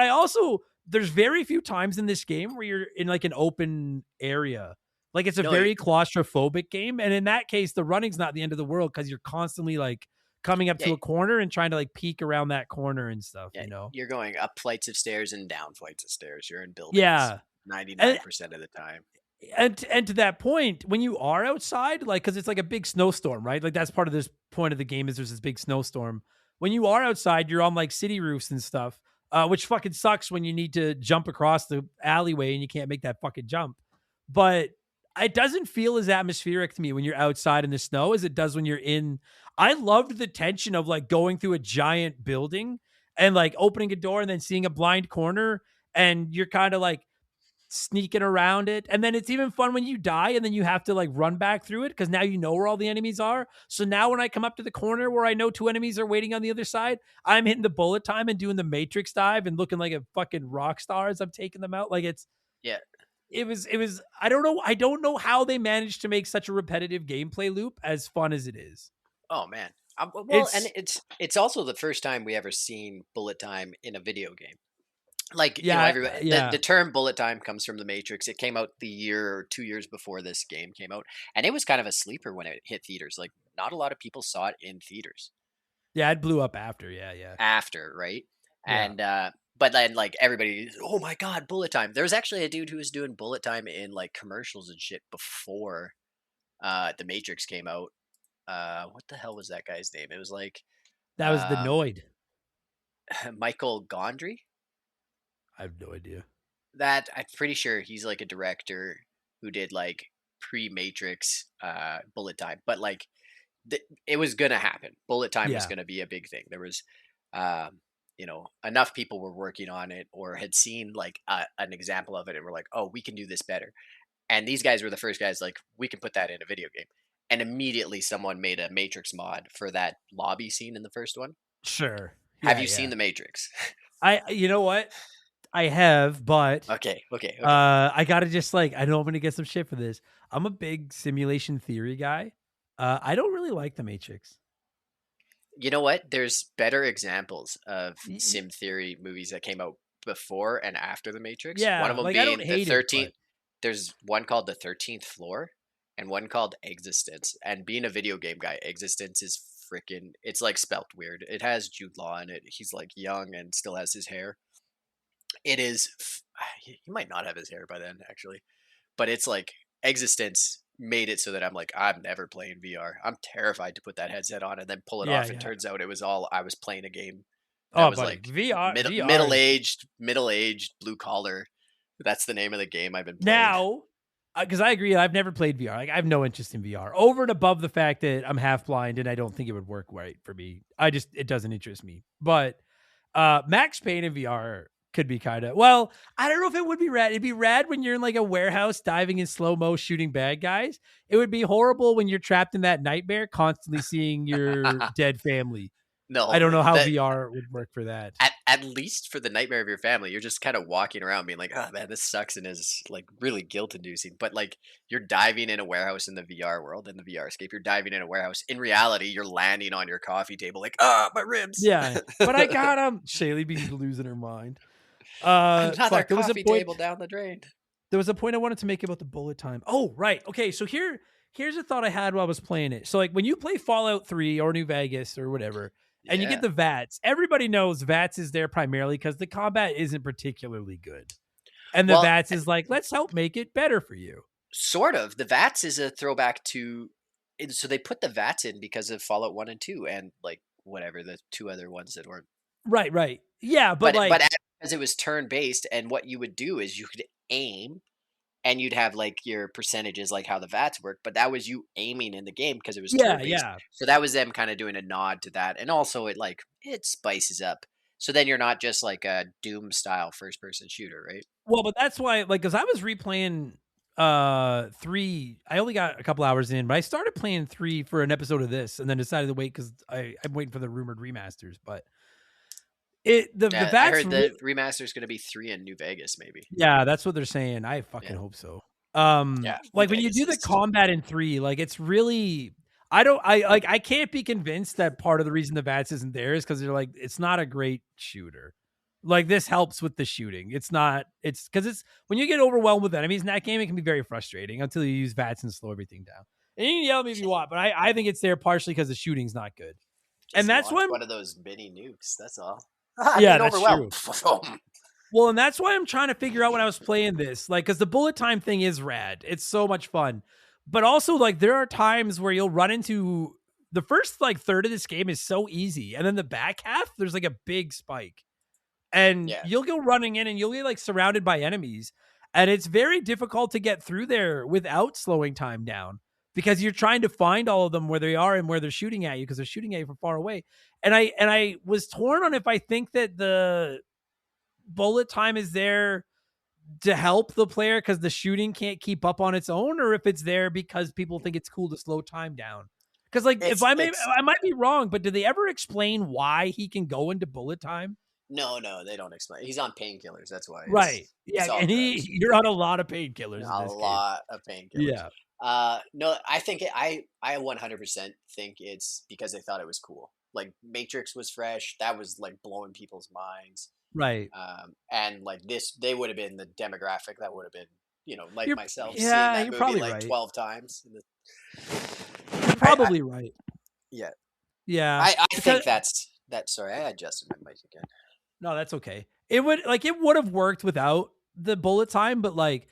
there's very few times in this game where you're in like an open area. Like it's a very claustrophobic game. And in that case, the running's not the end of the world because you're constantly like coming up to a corner and trying to like peek around that corner and stuff, you know? You're going up flights of stairs and down flights of stairs. You're in buildings 99% of the time. And to that point, when you are outside, like, because it's like a big snowstorm, right? Like that's part of this point of the game is there's this big snowstorm. When you are outside, you're on like city roofs and stuff, which fucking sucks when you need to jump across the alleyway and you can't make that fucking jump. But it doesn't feel as atmospheric to me when you're outside in the snow as it does when you're in. I loved the tension of like going through a giant building and like opening a door and then seeing a blind corner and you're kind of like sneaking around it. And then it's even fun when you die and then you have to like run back through it because now you know where all the enemies are. So now when I come up to the corner where I know 2 enemies are waiting on the other side, I'm hitting the bullet time and doing the matrix dive and looking like a fucking rock star as I'm taking them out. Like Yeah. it was I don't know how they managed to make such a repetitive gameplay loop as fun as it is. Oh man. Well, It's and it's also the first time we ever seen bullet time in a video game. Like, everybody, the term bullet time comes from the Matrix. It came out the year or 2 years before this game came out, and it was kind of a sleeper when it hit theaters. Like, not a lot of people saw it in theaters. Yeah, it blew up after. Yeah. After, right? Yeah. And but then like everybody, oh my god, bullet time. There was actually a dude who was doing bullet time in like commercials and shit before the Matrix came out. What the hell was that guy's name? It was like That was the Noid. Michael Gondry. I have no idea. That I'm pretty sure he's like a director who did like pre-Matrix bullet time, but like it was gonna happen. Bullet time was gonna be a big thing. There was enough people were working on it or had seen like an example of it and were like, oh, we can do this better. And these guys were the first guys like, we can put that in a video game. And immediately someone made a Matrix mod for that lobby scene in the first one. Sure. Have you seen the Matrix? You know what? I have, but okay. I gotta just like, I know I'm gonna get some shit for this. I'm a big simulation theory guy. I don't really like the Matrix. You know what? There's better examples of sim theory movies that came out before and after the Matrix. Yeah, one of them like, being the 13th. But... There's one called the 13th Floor and one called Existence. And being a video game guy, Existence is freaking, it's like spelt weird. It has Jude Law in it. He's like young and still has his hair. It is, he might not have his hair by then actually, but it's like Existence made it so that I'm like, I'm never playing VR. I'm terrified to put that headset on and then pull it off. And turns out it was all, I was playing a game that was like VR, middle-aged, blue collar. That's the name of the game I've been playing. Now, because I agree, I've never played VR. Like, I have no interest in VR over and above the fact that I'm half blind and I don't think it would work right for me. It doesn't interest me. But Max Payne in VR could be kind of, well, I don't know if it would be rad. It'd be rad when you're in like a warehouse diving in slow-mo shooting bad guys. It would be horrible when you're trapped in that nightmare constantly seeing your dead family. No, I don't know how VR would work for that. At least for the nightmare of your family, you're just kind of walking around being like, oh man, this sucks and is like really guilt inducing. But like you're diving in a warehouse in the VR world, in the VR escape, you're diving in a warehouse. In reality, you're landing on your coffee table like, my ribs. Yeah, but I got him. Shaylee be losing her mind. Another coffee table down the drain. There was a point I wanted to make about the bullet time. Oh, right. Okay, so here's a thought I had while I was playing it. So like when you play Fallout 3 or New Vegas or whatever, and you get the VATS, everybody knows VATS is there primarily because the combat isn't particularly good. And the VATS is like, let's help make it better for you. Sort of. The VATS is a throwback to, so they put the VATS in because of Fallout 1 and 2 and like whatever, the two other ones that weren't. Right. Yeah, but as it was turn-based, and what you would do is you could aim, and you'd have like your percentages, like how the VATS work. But that was you aiming in the game because it was turn-based. Yeah. So that was them kind of doing a nod to that, and also it spices up. So then you're not just like a Doom-style first-person shooter, right? Well, but that's why, like, because I was replaying 3. I only got a couple hours in, but I started playing 3 for an episode of this, and then decided to wait because I'm waiting for the rumored remasters, but. The VATS, I heard the remaster is going to be 3 in New Vegas, maybe. Yeah, that's what they're saying. I fucking hope so. Like when you do the combat in 3, like it's really, I can't be convinced that part of the reason the VATS isn't there is because they're like, it's not a great shooter. Like this helps with the shooting. It's because when you get overwhelmed with enemies in that game, it can be very frustrating until you use VATS and slow everything down. And you can yell at me if you want, but I think it's there partially because the shooting's not good. And that's when one of those mini nukes. That's all. Yeah, that's true. Well, and that's why I'm trying to figure out when I was playing this, like, because the bullet time thing is rad. It's so much fun. But also, like, there are times where you'll run into the first, like, third of this game is so easy. And then the back half, there's, like, a big spike. And you'll go running in and you'll get, like, surrounded by enemies. And it's very difficult to get through there without slowing time down. because you're trying to find all of them where they are and where they're shooting at you because they're shooting at you from far away. And I was torn on if I think that the bullet time is there to help the player because the shooting can't keep up on its own, or if it's there because people think it's cool to slow time down. Because like if I might be wrong, but do they ever explain why he can go into bullet time? No, they don't explain. He's on painkillers. That's why Right. Yeah, it's all and drugs. you're on a lot of painkillers in A this game. lot of painkillers. Yeah. No, I think I 100% think it's because they thought it was cool. Like Matrix was fresh. That was like blowing people's minds. Right. And like this, they would have been the demographic that would have been, like myself, seeing Yeah, that you're movie probably like right. 12 times. You're probably right. Yeah. Yeah. I think that's that. Sorry, I adjusted my mic again. No, that's okay. It would have worked without the bullet time, but like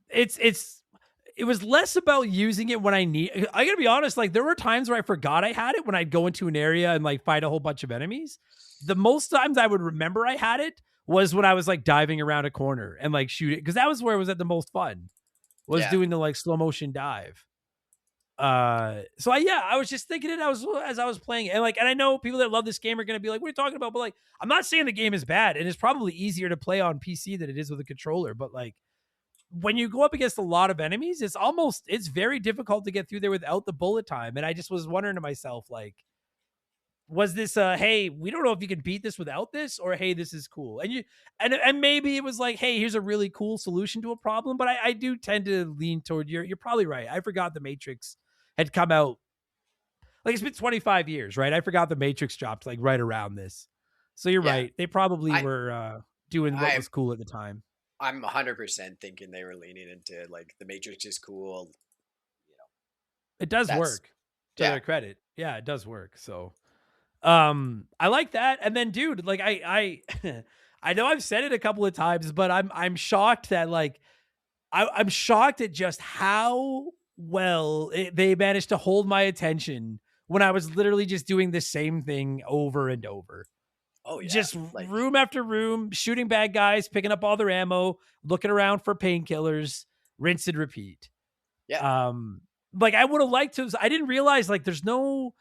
it was less about using it when I gotta be honest, like there were times where I forgot I had it when I'd go into an area and like fight a whole bunch of enemies. The most times I would remember I had it was when I was like diving around a corner and like shooting, because that was where it was at the most fun, was doing the like slow motion dive. So I was just thinking it as I was playing it. And I know people that love this game are going to be like, what are you talking about? But like, I'm not saying the game is bad, and it's probably easier to play on PC than it is with a controller. But like, when you go up against a lot of enemies, it's very difficult to get through there without the bullet time. And I just was wondering to myself, like, was this hey, we don't know if you can beat this without this, or hey, this is cool. And maybe it was like, hey, here's a really cool solution to a problem. But I do tend to lean toward you're probably right. I forgot the Matrix had come out. Like, it's been 25 years, right? I forgot the Matrix dropped like right around this. So you're right. They probably were doing what was cool at the time. I'm 100% thinking they were leaning into like the Matrix is cool. It does work to their credit. Yeah, it does work. So I like that. And then dude, like I I know I've said it a couple of times, but I'm shocked that like I'm shocked at just how well they managed to hold my attention when I was literally just doing the same thing over and over. Oh yeah. Just like, room after room, shooting bad guys, picking up all their ammo, looking around for painkillers, rinse and repeat. Yeah. Like I would have liked to. I didn't realize like there's not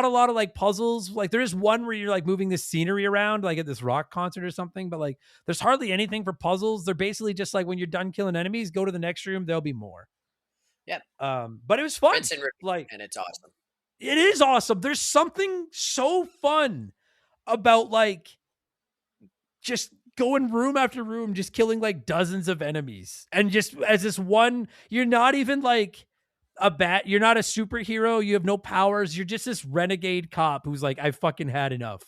a lot of like puzzles. Like there is one where you're like moving the scenery around, like at this rock concert or something. But like there's hardly anything for puzzles. They're basically just like when you're done killing enemies, go to the next room. There'll be more. Yeah. But it was fun. Rinse and repeat, like, and it's awesome. It is awesome. There's something so fun about like just going room after room, just killing like dozens of enemies, and just as this one, you're not even like you're not a superhero, you have no powers, you're just this renegade cop who's like, I fucking had enough.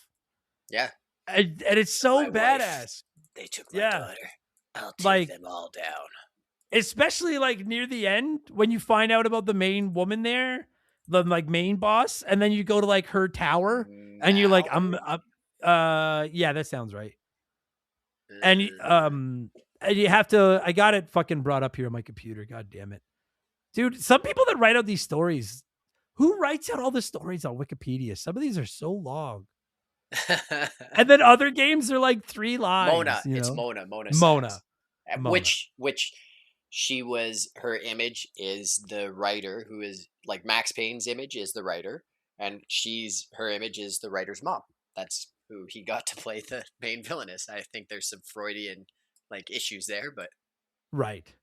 Yeah. And it's so badass. Wife, they took my daughter. I'll take like, them all down. Especially like near the end when you find out about the main woman there, the like main boss, and then you go to like her tower and you're like, yeah, that sounds right. And you have to, I got it fucking brought up here on my computer. God damn it. Dude, some people that write out these stories, who writes out all the stories on Wikipedia? Some of these are so long. And then other games are like 3 lines. Mona. It's Mona. Mona. Which she was, her image is the writer who is like Max Payne's image is the writer. And her image is the writer's mom. That's who he got to play the main villainess. I think there's some Freudian like issues there, but. Right.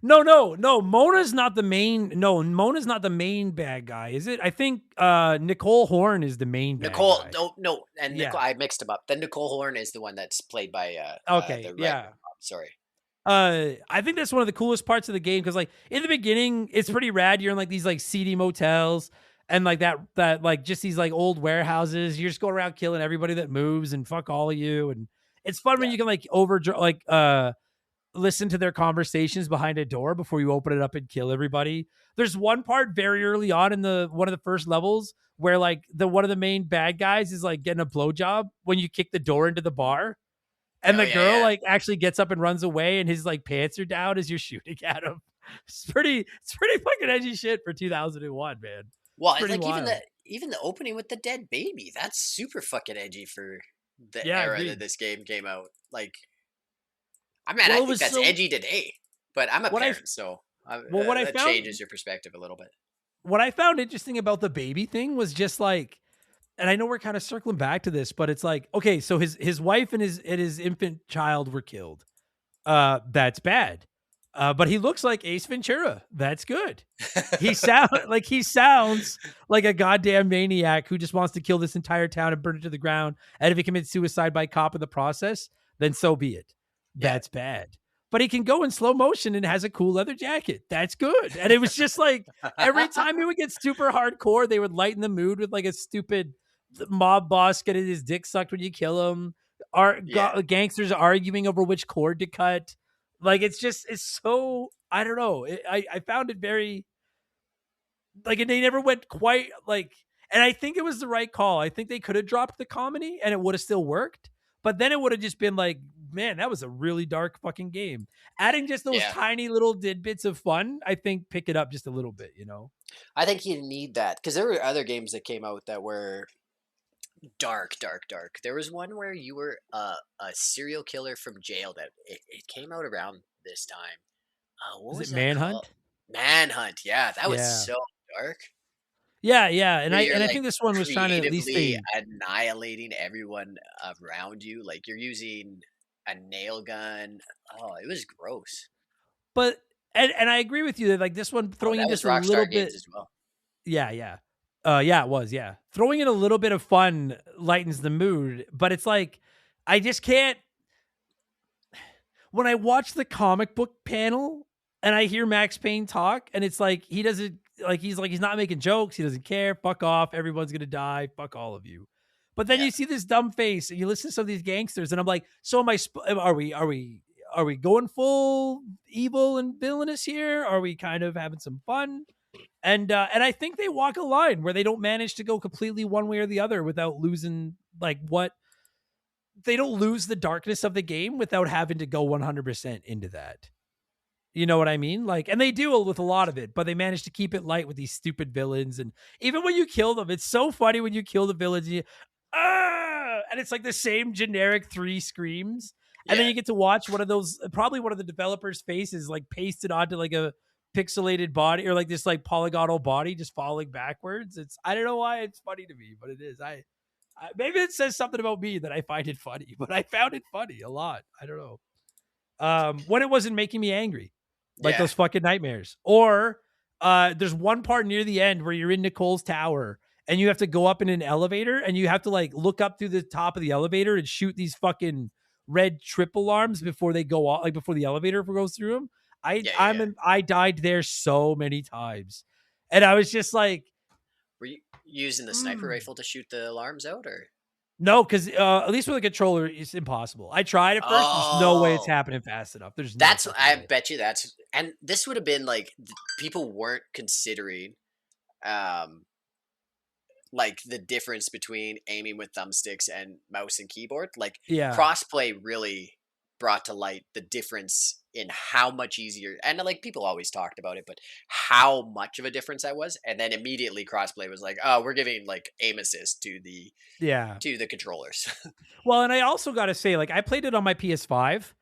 No. Mona's not the main. No, Mona's not the main bad guy, is it? I think Nicole Horn is the main bad guy. No, and Nicole, I mixed them up. Then Nicole Horn is the one that's played by sorry. I think that's one of the coolest parts of the game because like in the beginning, it's pretty rad. You're in like these like seedy motels and like that like just these like old warehouses. You just go around killing everybody that moves and fuck all of you, and it's fun when you can like listen to their conversations behind a door before you open it up and kill everybody. There's one part very early on in one of the first levels where like one of the main bad guys is like getting a blowjob when you kick the door into the bar, and the girl like actually gets up and runs away, and his like pants are down as you're shooting at him. It's pretty fucking edgy shit for 2001, man. Well, like even the opening with the dead baby, that's super fucking edgy for the era that this game came out. Like. I mean, I think that's edgy today, but I'm a parent, so. Well, what I That found changes your perspective a little bit. what I found interesting about the baby thing was just like, and I know we're kind of circling back to this, but it's like, okay, so his wife and his infant child were killed. That's bad. But he looks like Ace Ventura. That's good. He sounds like a goddamn maniac who just wants to kill this entire town and burn it to the ground. And if he commits suicide by cop in the process, then so be it. Yeah. That's bad. But he can go in slow motion and has a cool leather jacket. That's good. And it was just like every time he would get super hardcore, they would lighten the mood with like a stupid mob boss getting his dick sucked when you kill him. Gangsters arguing over which cord to cut. Like it's so, I don't know. I found it very like, and they never went quite like, and I think it was the right call. I think they could have dropped the comedy and it would have still worked, but then it would have just been like, man, that was a really dark fucking game. Adding just those tiny little bits of fun, I think pick it up just a little bit, you know? I think you need that because there were other games that came out that were dark. There was one where you were a serial killer from jail that it came out around this time. What was it that Manhunt? called? Manhunt. Yeah, that was Yeah. so dark. Yeah, and Where I you're, and I like, think this one was trying to at least creatively say, annihilating everyone around you. Like you're using a nail gun. Oh, it was gross. but and I agree with you that like this one throwing That in was just a little Rockstar bit. Games as well. Yeah. Yeah, it was. Yeah. Throwing in a little bit of fun lightens the mood, but it's like, I just can't. When I watch the comic book panel and I hear Max Payne talk, and it's like, he doesn't, he's not making jokes. He doesn't care. Fuck off. Everyone's going to die. Fuck all of you. But then you see this dumb face and you listen to some of these gangsters, and I'm like, so are we going full evil and villainous here? Are we kind of having some fun? And I think they walk a line where they don't manage to go completely one way or the other without losing they don't lose the darkness of the game without having to go 100% into that. You know what I mean? Like, and they do with a lot of it, but they manage to keep it light with these stupid villains. And even when you kill them, it's so funny when you kill the villains and it's like the same generic 3 screams. And then you get to watch probably one of the developers' faces like pasted onto like a pixelated body or like this like polygonal body just falling backwards. I don't know why it's funny to me, but it is. Maybe it says something about me that I find it funny, but I found it funny a lot. I don't know. When it wasn't making me angry, like those fucking nightmares. Or there's one part near the end where you're in Nicole's tower and you have to go up in an elevator and you have to like look up through the top of the elevator and shoot these fucking red trip alarms before they go off, like before the elevator goes through them. I died there so many times, and I was just like, were you using the sniper rifle to shoot the alarms out, or no? Because at least with a controller, it's impossible. I tried at first. There's no way it's happening fast enough. I bet you that's, and this would have been like people weren't considering, like the difference between aiming with thumbsticks and mouse and keyboard. Like crossplay really brought to light the difference in how much easier, and like people always talked about it, but how much of a difference that was. And then immediately crossplay was like, oh, we're giving like aim assist to the controllers. Well, and I also got to say, like, I played it on my PS5,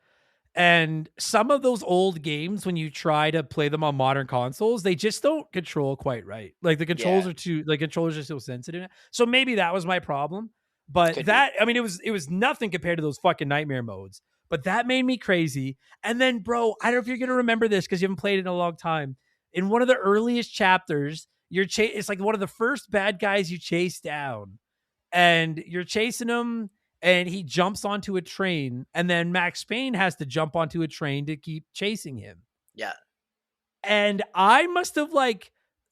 and some of those old games, when you try to play them on modern consoles, they just don't control quite right. Like the controls controllers are so sensitive. So maybe that was my problem. But I mean, it was nothing compared to those fucking nightmare modes. But that made me crazy. And then, bro, I don't know if you're going to remember this because you haven't played it in a long time. In one of the earliest chapters, it's like one of the first bad guys you chase down. And you're chasing him, and he jumps onto a train. And then Max Payne has to jump onto a train to keep chasing him. Yeah. And I must have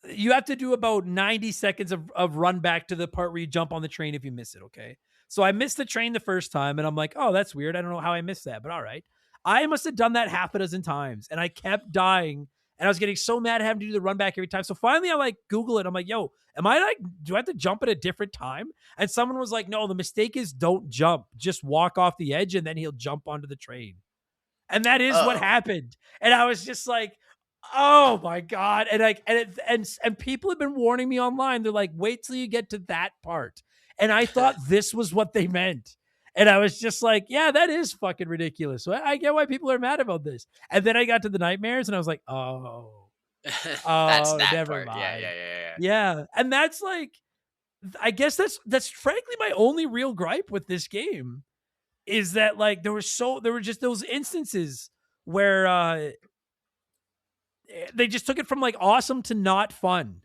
you have to do about 90 seconds of run back to the part where you jump on the train if you miss it, okay? So I missed the train the first time, and I'm like, oh, that's weird. I don't know how I missed that, but all right. I must have done that half a dozen times, and I kept dying, and I was getting so mad at having to do the run back every time. So finally I Google it. I'm like, yo, do I have to jump at a different time? And someone was like, no, the mistake is don't jump. Just walk off the edge, and then he'll jump onto the train. And that is what happened. And I was just like, oh my God. And people have been warning me online. They're like, wait till you get to that part. And I thought this was what they meant. And I was just like, yeah, that is fucking ridiculous. So I get why people are mad about this. And then I got to the nightmares and I was like, That's oh, that never part. Yeah, mind. yeah, yeah, yeah. Yeah. And that's like, I guess that's frankly my only real gripe with this game is that like there were just those instances where they just took it from like awesome to not fun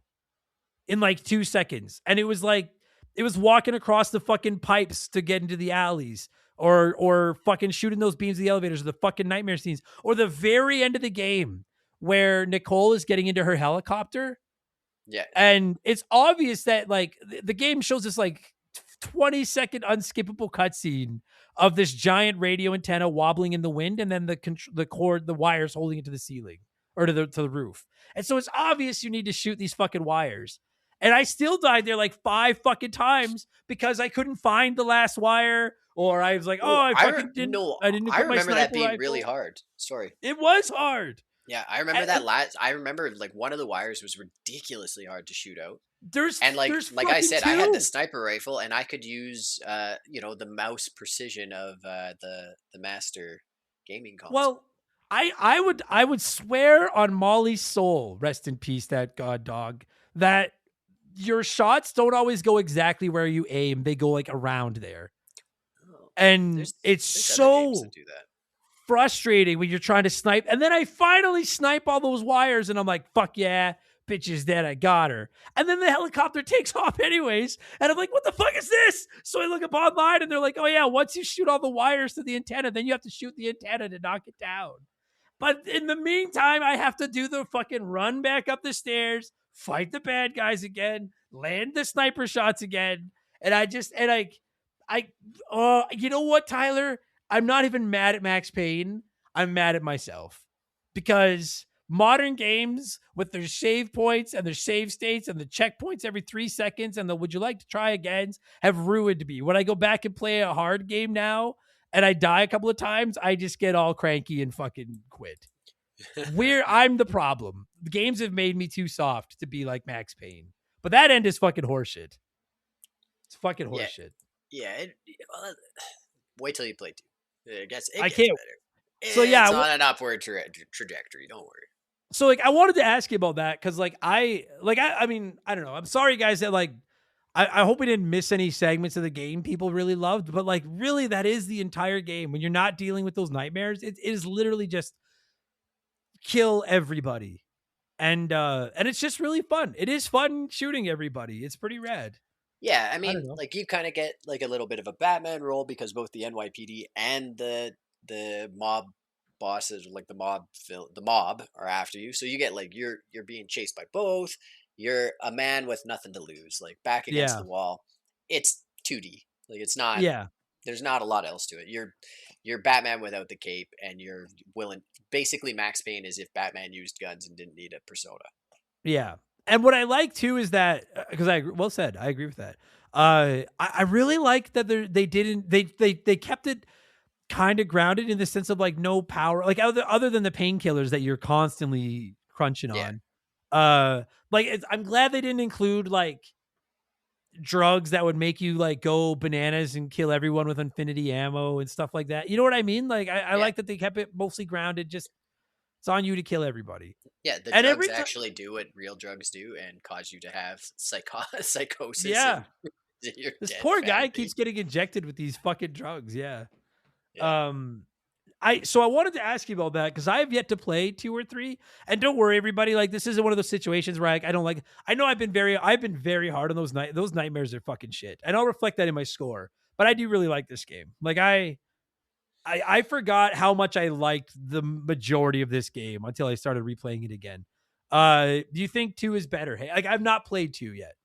in like 2 seconds. And it was like it was walking across the fucking pipes to get into the alleys or fucking shooting those beams of the elevators or the fucking nightmare scenes or the very end of the game where Nicole is getting into her helicopter. Yeah. And it's obvious that like the game shows this like 20-second unskippable cutscene of this giant radio antenna wobbling in the wind and then the wires holding it to the ceiling or to the roof. And so it's obvious you need to shoot these fucking wires. And I still died there like 5 fucking times because I couldn't find the last wire or I was like, Oh, I fucking didn't I equip my remember that sniper being rifle. really hard. Sorry. It was hard. Yeah, I remember that last. I remember like one of the wires was ridiculously hard to shoot out. There's I said, I had the two. sniper rifle and I could use the mouse precision of the master gaming console. Well, I would swear on Molly's soul, rest in peace, that god dog, that your shots don't always go exactly where you aim. They go like around there. And it's other games so that do that. frustrating when you're trying to snipe. And then I finally snipe all those wires and I'm like, fuck yeah, bitch is dead. I got her. And then the helicopter takes off anyways. And I'm like, what the fuck is this? So I look up online and they're like, oh yeah, once you shoot all the wires to the antenna, then you have to shoot the antenna to knock it down. But in the meantime, I have to do the fucking run back up the stairs, fight the bad guys again, land the sniper shots again. And you know what, Tyler? I'm not even mad at Max Payne. I'm mad at myself because modern games with their save points and their save states and the checkpoints every 3 seconds and the would you like to try again have ruined me. When I go back and play a hard game now and I die a couple of times, I just get all cranky and fucking quit. I'm the problem. The games have made me too soft to be like Max Payne. But that end is fucking horseshit. It's fucking horseshit. Yeah. Wait till you play 2. It gets I can't. better. So yeah, it's on an upward trajectory. Don't worry. So like I wanted to ask you about that because like I mean I don't know. I'm sorry guys that like I hope we didn't miss any segments of the game people really loved, but like really that is the entire game. When you're not dealing with those nightmares, it is literally just kill everybody. And it's just really fun. It is fun shooting everybody. It's pretty rad. Yeah, I mean, like you kind of get like a little bit of a Batman role because both the NYPD and the mob bosses, like the mob, are after you. So you get like you're being chased by both. You're a man with nothing to lose, like back against the wall. It's 2D, like it's not. Yeah, there's not a lot else to it. You're Batman without the cape, and you're willing. Basically, Max Payne is if Batman used guns and didn't need a persona. Yeah. And what I like too is that because I agree with that. I really like that they kept it kind of grounded in the sense of like no power, like other than the painkillers that you're constantly crunching on. I'm glad they didn't include like drugs that would make you like go bananas and kill everyone with infinity ammo and stuff like that. You know what I mean? Like I like that they kept it mostly grounded. Just it's on you to kill everybody. Yeah, the drugs actually do what real drugs do and cause you to have psychosis. Yeah. This poor guy family. keeps getting injected with these fucking drugs. Yeah. I wanted to ask you about that because I have yet to play 2 or 3. And don't worry, everybody. Like this isn't one of those situations where I don't like. I know I've been very hard on those those nightmares are fucking shit, and I'll reflect that in my score. But I do really like this game. Like I forgot how much I liked the majority of this game until I started replaying it again. Do you think 2 is better? Hey, like I've not played 2 yet.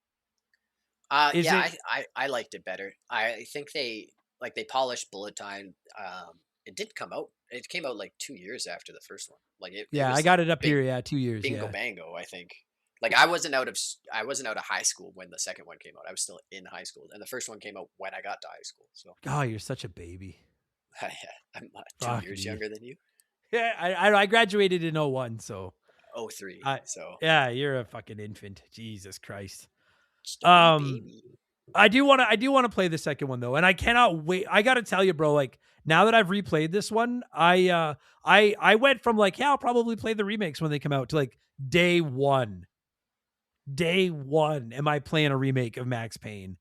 I liked it better. I think they polished bullet time. It did come out. It came out like 2 years after the first one. Like it. Yeah, I got it up here. Yeah, 2 years. Bingo bango. I think. Like I wasn't out of high school when the second one came out. I was still in high school, and the first one came out when I got to high school. So. Oh, you're such a baby. I'm 2 years younger than you. Yeah, I graduated in 01, so 03. So yeah, you're a fucking infant. Jesus Christ. Baby. I do want to play the second one though, and I cannot wait. I got to tell you, bro, like now that I've replayed this one, I went from like, yeah, I'll probably play the remakes when they come out to like day one. Day one, am I playing a remake of Max Payne?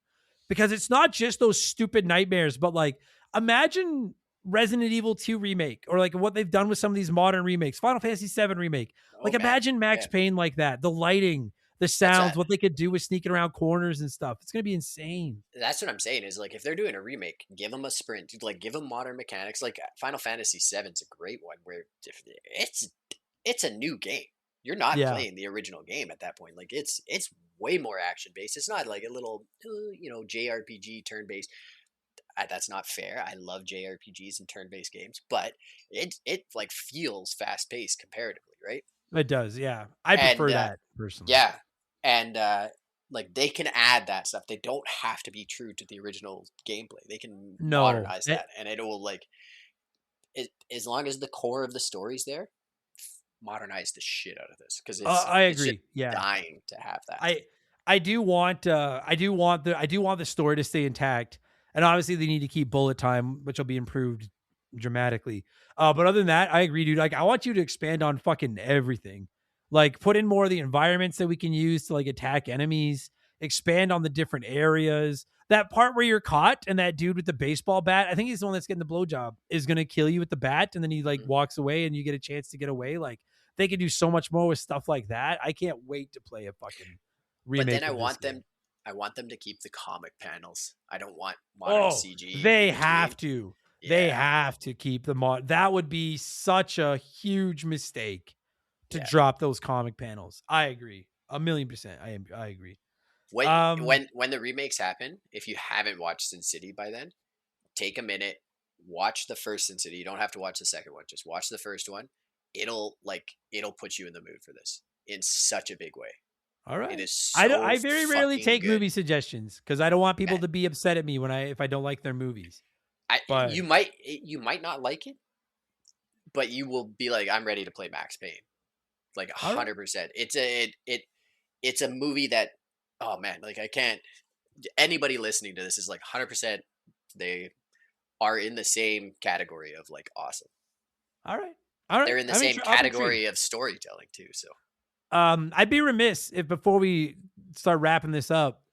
Because it's not just those stupid nightmares, but like imagine Resident Evil 2 remake or like what they've done with some of these modern remakes, Final Fantasy 7 remake. Oh Like man, imagine Max yeah, Payne like that. The lighting, the that's sounds, what they could do with sneaking around corners and stuff. It's going to be insane. that's what I'm saying is like if they're doing a remake, give them a sprint, like give them modern mechanics. Like Final Fantasy 7's a great one where it's a new game. You're not Yeah. playing the original game at that point. Like it's way more action based. It's not like a little JRPG turn based. That's not fair. I love JRPGs and turn based games, but it like feels fast paced comparatively, right? It does. Yeah. I And prefer that personally. yeah, and like they can add that stuff. They don't have to be true to the original gameplay. They can No. modernize that, and it will like as long as the core of the story's there, modernize the shit out of this because I it's just agree. Yeah. dying to have that. I do want the story to stay intact. And obviously they need to keep bullet time, which will be improved dramatically. But other than that, I agree, dude. Like I want you to expand on fucking everything. Like put in more of the environments that we can use to like attack enemies, expand on the different areas. That part where you're caught and that dude with the baseball bat, I think he's the one that's getting the blowjob, is gonna kill you with the bat, and then he like walks away and you get a chance to get away. Like they could do so much more with stuff like that. I can't wait to play a fucking But remake. then of this game. I want them to keep the comic panels. I don't want modern CG. They in have between. to. They Yeah, have to keep the mod. That would be such a huge mistake to yeah. drop those comic panels. I agree. 1,000,000%. I agree. When Um, when the remakes happen, if you haven't watched Sin City by then, take a minute, watch the first Sin City. You don't have to watch the second one. Just watch the first one. It'll put you in the mood for this in such a big way. all right. It is I don't, so I very rarely fucking take good. movie suggestions because I don't want people Man, to be upset at me if I don't like their movies. But you might not like it, but you will be like, I'm ready to play Max Payne, like all right. 100%. It's a movie that, oh man, like I can't. Anybody listening to this is like 100%. They are in the same category of like awesome. All right. All right. They're in the I'm same I'm category of storytelling too. So I'd be remiss if before we start wrapping this up,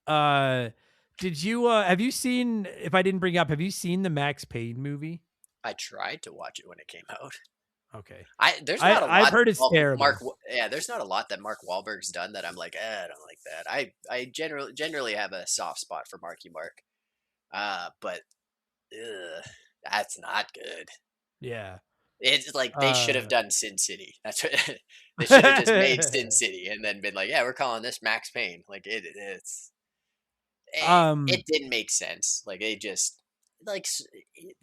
did you have you seen, if I didn't bring up, have you seen the Max Payne movie? I tried to watch it when it came out. Okay. There's not a lot. I've heard it's terrible. There's not a lot that Mark Wahlberg's done that I'm like, I don't like that. I generally have a soft spot for Marky Mark, but that's not good. Yeah. It's like they should have done Sin City. That's what they should have just made Sin City and then been like, yeah, we're calling this Max Payne. Like it didn't make sense. Like they just like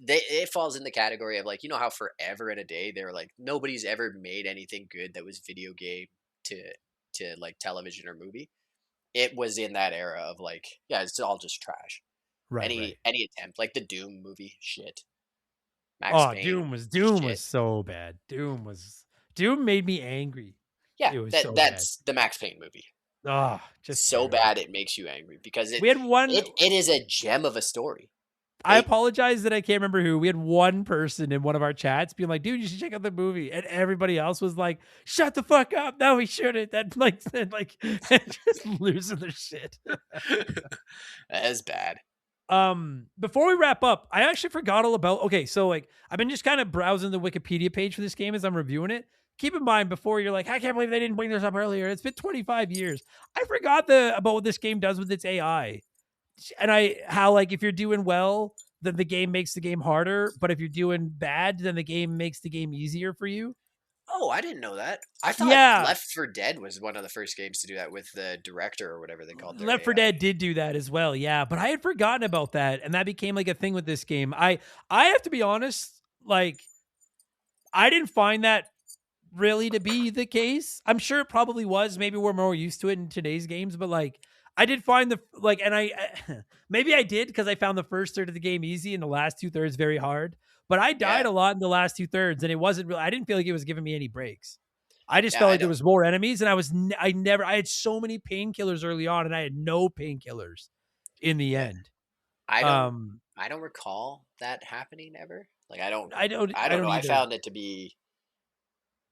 it falls in the category of like, you know how forever and a day they were like nobody's ever made anything good that was video game to like television or movie. It was in that era of like, yeah, it's all just trash. Right. Any attempt like the Doom movie, shit. Max Payne, Doom shit. was so bad. Doom made me angry. Yeah, It was so that's the Max Payne movie. bad. Just So terrible. bad it makes you angry because We had one. it is a gem of a story. I They- apologize that I can't remember who. We had one person in one of our chats being like, "Dude, you should check out the movie," and everybody else was like, "Shut the fuck up! No, we shouldn't." That like just losing their shit. That is bad. Before we wrap up, I actually forgot all about. Okay, so like I've been just kind of browsing the Wikipedia page for this game as I'm reviewing it. Keep in mind before you're like, I can't believe they didn't bring this up earlier. It's been 25 years. I forgot about what this game does with its AI. And how like if you're doing well, then the game makes the game harder, but if you're doing bad, then the game makes the game easier for you. Oh, I didn't know that. I thought Yeah. Left 4 Dead was one of the first games to do that with the director or whatever they called their Left 4 AI. Dead did do that as well, yeah, but I had forgotten about that, and that became like a thing with this game. I have to be honest, like I didn't find that really to be the case. I'm sure it probably was. Maybe we're more used to it in today's games, but like I did find and I maybe I did because I found the first third of the game easy and the last 2/3 very hard. But I died a lot in the last 2/3, and it wasn't real. I didn't feel like it was giving me any breaks. I just felt like there was more enemies, and I had so many painkillers early on, and I had no painkillers. in the Yeah. end. I don't Um, I don't recall that happening ever. Like I I don't don't know. I either. found it to be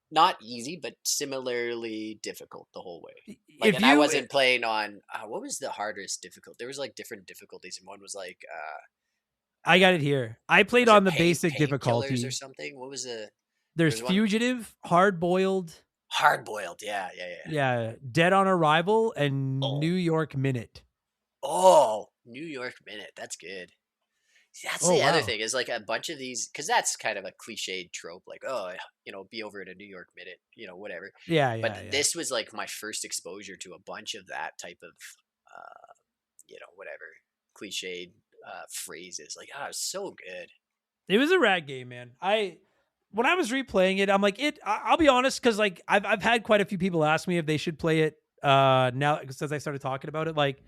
not easy, but similarly difficult the whole way. Like, If and I you, wasn't playing on what was the hardest difficult? There was like different difficulties, and one was like I got it here. I played was on it the basic painkillers or difficulty. something? What was the there There's was one fugitive, hard boiled, hard boiled? Yeah, yeah, yeah. yeah, dead on arrival, and Oh, New York Minute. oh, New York Minute. That's good. See, that's Oh the other wow. thing is like a bunch of these because that's kind of a cliched trope, like be over at a New York Minute, whatever. Yeah, But yeah, yeah. this was like my first exposure to a bunch of that type of, whatever cliched phrases. Like, oh, it's so good. It was a rad game, man. When I was replaying it, I'm like, I'll be honest, because like I've had quite a few people ask me if they should play it now since I started talking about it. Like,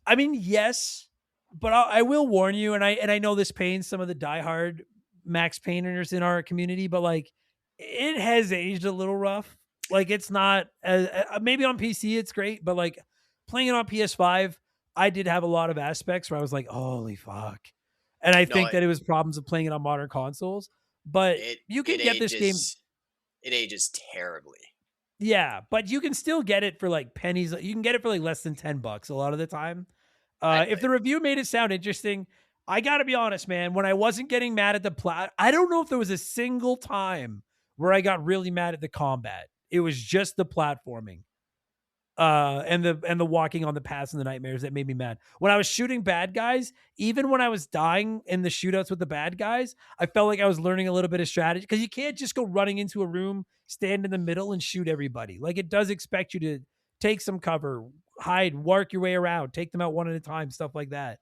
I mean, yes, but I will warn you, and I know this pains some of the diehard Max Painters in our community, but like, it has aged a little rough. Like, it's not maybe on PC it's great, but like playing it on PS5, I did have a lot of aspects where I was like, holy fuck. And I No, think that it was problems of playing it on modern consoles, but it you can it get this game. ages it ages terribly. Yeah, but you can still get it for like pennies. You can get it for like less than $10 a lot of the time. I'd If play the it. review made it sound interesting, I got to be honest, man. When I wasn't getting mad at the plat, I don't know if there was a single time where I got really mad at the combat. It was just the platforming, and the walking on the paths and the nightmares that made me mad. When I was shooting bad guys, even when I was dying in the shootouts with the bad guys, I felt like I was learning a little bit of strategy, because you can't just go running into a room, stand in the middle, and shoot everybody. Like, it does expect you to take some cover, hide, work your way around, take them out one at a time, stuff like that.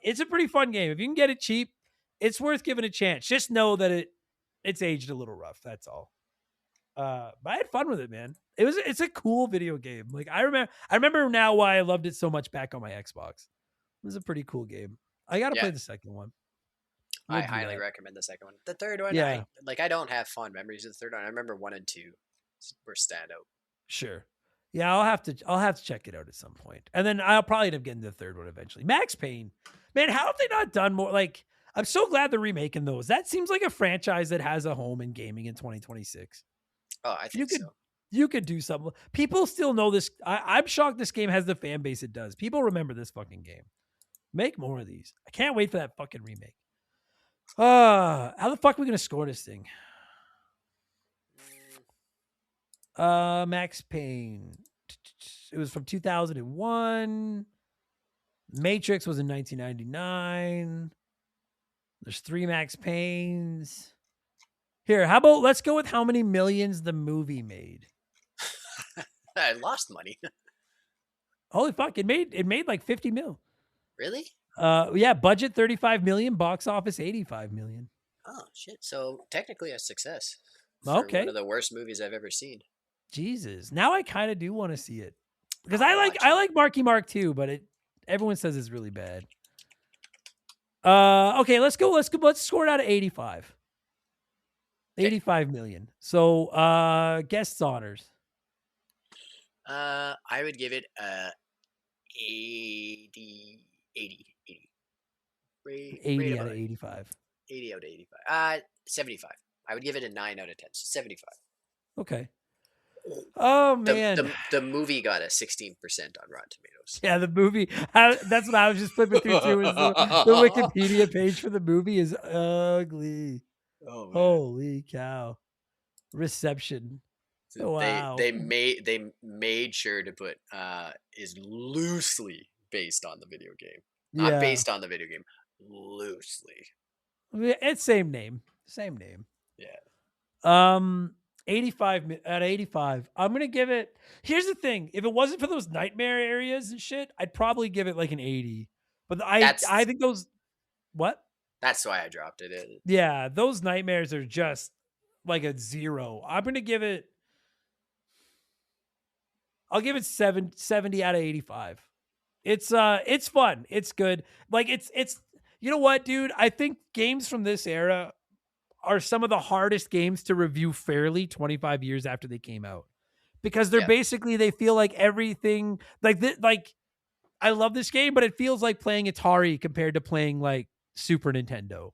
It's a pretty fun game. If you can get it cheap, it's worth giving a chance. Just know that it's aged a little rough. That's all. But I had fun with it, man. It's a cool video game. Like, I remember now why I loved it so much back on my Xbox. It was a pretty cool game. I got to Yeah, play the second one. I We'll do highly that. recommend the second one. The third one, Yeah, I don't have fond memories of the third one. I remember 1 and 2 were standout. sure. Yeah, I'll have to check it out at some point. And then I'll probably end up getting the third one eventually. Max Payne. Man, how have they not done more? Like, I'm so glad they're remaking those. That seems like a franchise that has a home in gaming in 2026. Oh, I You think could so. you could do something. People still know this. I'm shocked this game has the fan base it does. People remember this fucking game. Make more of these. I can't wait for that fucking remake. How the fuck are we gonna score this thing? Max Payne. It was from 2001. Matrix was in 1999. There's 3 Max Paynes. Here, how about let's go with how many millions the movie made. I lost money. Holy fuck, it made like 50 mil. Really? Yeah, budget 35 million, box office 85 million. Oh shit! So technically a success for one Okay. of the worst movies I've ever seen. Jesus. Now I kind of do want to see it. Because I'll I watch it. like Marky Mark too, but everyone says it's really bad. Okay, let's score it out of 85. 85 million. So guests honors. I would give it a 80, 80, 80. 80 out of 85. 80 out of 85. 75. I would give it a 9 out of 10. So 75. Okay. Oh The, man. the movie got a 16% on Rotten Tomatoes. Yeah, the movie. That's what I was just flipping through too. Is the Wikipedia page for the movie is ugly. Oh man. Holy cow! Reception. So Wow. they made sure to put is loosely based on the video game. Not Yeah. based on the video game. Loosely. It's same name. Same name. Yeah. 85 out of 85. I'm gonna give it. Here's the thing: if it wasn't for those nightmare areas and shit, I'd probably give it like an 80. But I think those. What? That's why I dropped it. Yeah, those nightmares are just like a 0. I'm gonna give it. I'll give it 70 out of 85. It's fun. It's good. Like it's you know what, dude? I think games from this era are some of the hardest games to review fairly 25 years after they came out. Because they're Yeah. basically, they feel like everything like I love this game, but it feels like playing Atari compared to playing like Super Nintendo.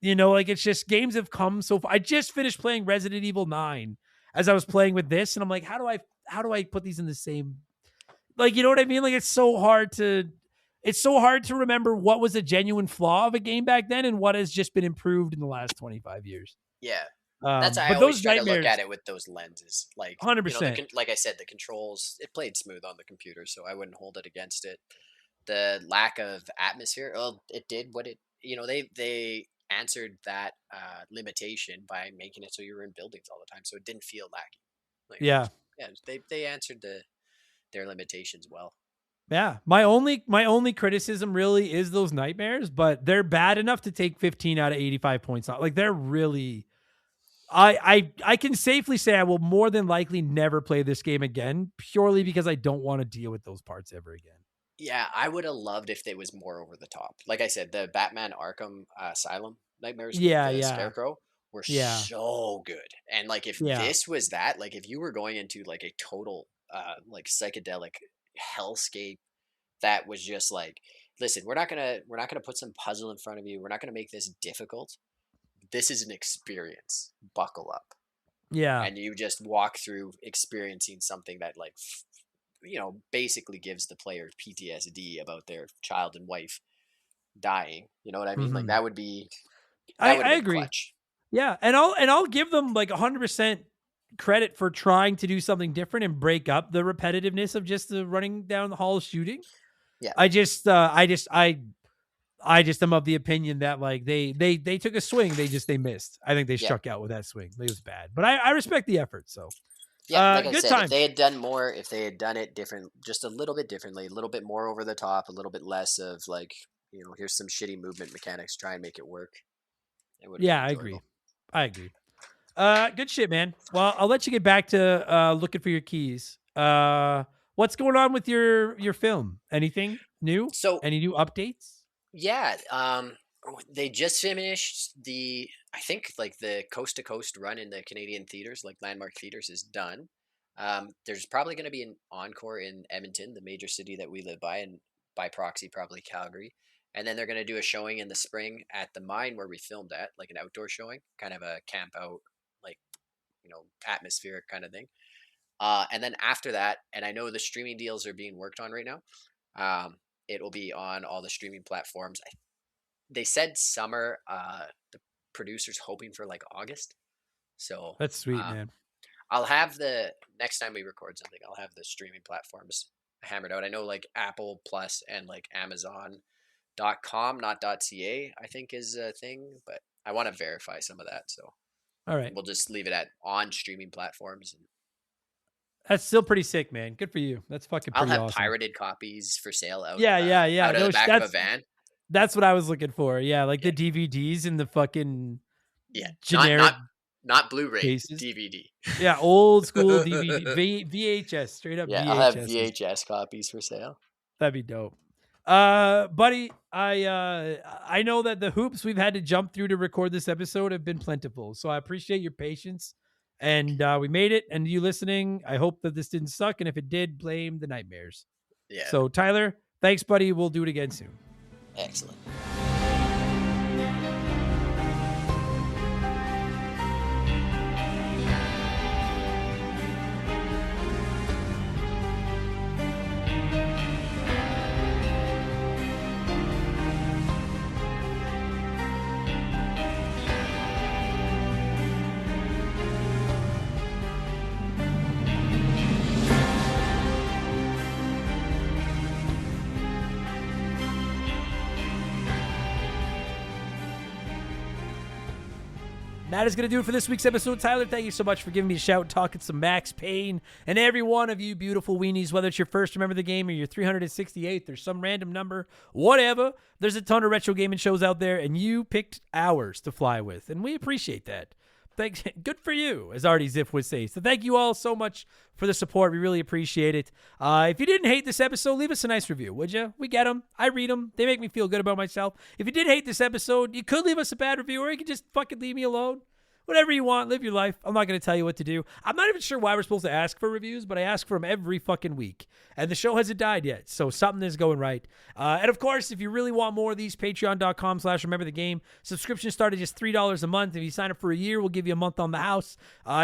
You know, like it's just games have come so far. I just finished playing Resident Evil 9 as I was playing with this, and I'm like, how do I put these in the same, like, you know what I mean? Like it's so hard to remember what was a genuine flaw of a game back then and what has just been improved in the last 25 years. Yeah. I But always those try to look nightmares, at it with those lenses. Like, 100%. like I said, the controls, it played smooth on the computer, so I wouldn't hold it against it. The lack of atmosphere, well, it did what it, they answered that limitation by making it so you were in buildings all the time, so it didn't feel lacking. Like, Yeah. yeah, they answered their limitations well. Yeah. My only criticism really is those nightmares, but they're bad enough to take 15 out of 85 points out. Like they're really, I can safely say I will more than likely never play this game again purely because I don't want to deal with those parts ever again. Yeah, I would have loved if it was more over the top. Like I said, the Batman Arkham Asylum nightmares with the Scarecrow were so good. And like if this was that, like if you were going into like a total like psychedelic hellscape that was just like, listen, we're not gonna put some puzzle in front of you. We're not gonna make this difficult. This is an experience. Buckle up. Yeah. And you just walk through experiencing something that like basically gives the player PTSD about their child and wife dying. You know what I mean? Like that would be. I agree. Clutch. Yeah, and I'll give them like 100% credit for trying to do something different and break up the repetitiveness of just the running down the hall shooting. Yeah, I just am of the opinion that like they took a swing, they missed. I think they struck out with that swing. It was bad, but I respect the effort. So. Yeah, like I said, if they had done more, if they had done it different, just a little bit differently, a little bit more over the top, a little bit less of like, here's some shitty movement mechanics, try and make it work. Yeah, I agree. Good shit, man. Well, I'll let you get back to looking for your keys. What's going on with your film? Anything new? So, any new updates? Yeah, they just finished I think like the coast to coast run in the Canadian theaters, like Landmark Theaters, is done. There's probably going to be an encore in Edmonton, the major city that we live by, and by proxy probably Calgary. And then they're going to do a showing in the spring at the mine where we filmed at, like an outdoor showing, kind of a camp out, like atmospheric kind of thing. And then after that, and I know the streaming deals are being worked on right now. It will be on all the streaming platforms. They said summer. The producer's hoping for like August. So that's sweet, man. I'll have the next time we record something, I'll have the streaming platforms hammered out. I know like Apple Plus and like Amazon.com, not .ca, I think is a thing, but I want to verify some of that. So all right, we'll just leave it at on streaming platforms. That's still pretty sick, man. Good for you. That's fucking pretty awesome. I'll have pirated copies for sale out. Yeah. Out of the back of a van. That's what I was looking for. Yeah, like the DVDs and the fucking generic, not Blu-ray cases. DVD. Yeah, old school DVD, VHS, straight up. Yeah, VHS. I'll have VHS copies for sale. That'd be dope. Buddy, I know that the hoops we've had to jump through to record this episode have been plentiful, so I appreciate your patience. And we made it. And you listening, I hope that this didn't suck. And if it did, blame the nightmares. Yeah. So Tyler, thanks, buddy. We'll do it again soon. Excellent. That is going to do it for this week's episode. Tyler, thank you so much for giving me a shout, talking some Max Payne, and every one of you beautiful weenies, whether it's your first Remember the Game or your 368th or some random number, whatever. There's a ton of retro gaming shows out there, and you picked ours to fly with, and we appreciate that. Thanks. Good for you, as Artie Ziff would say. So thank you all so much for the support. We really appreciate it. If you didn't hate this episode, leave us a nice review, would you? We get them. I read them. They make me feel good about myself. If you did hate this episode, you could leave us a bad review, or you could just fucking leave me alone. whatever you want. Live your life. I'm not going to tell you what to do. I'm not even sure why we're supposed to ask for reviews, but I ask for them every fucking week. And the show hasn't died yet, so something is going right. And of course, if you really want more of these, patreon.com/rememberthegame. Subscriptions start at just $3 a month. If you sign up for a year, we'll give you a month on the house.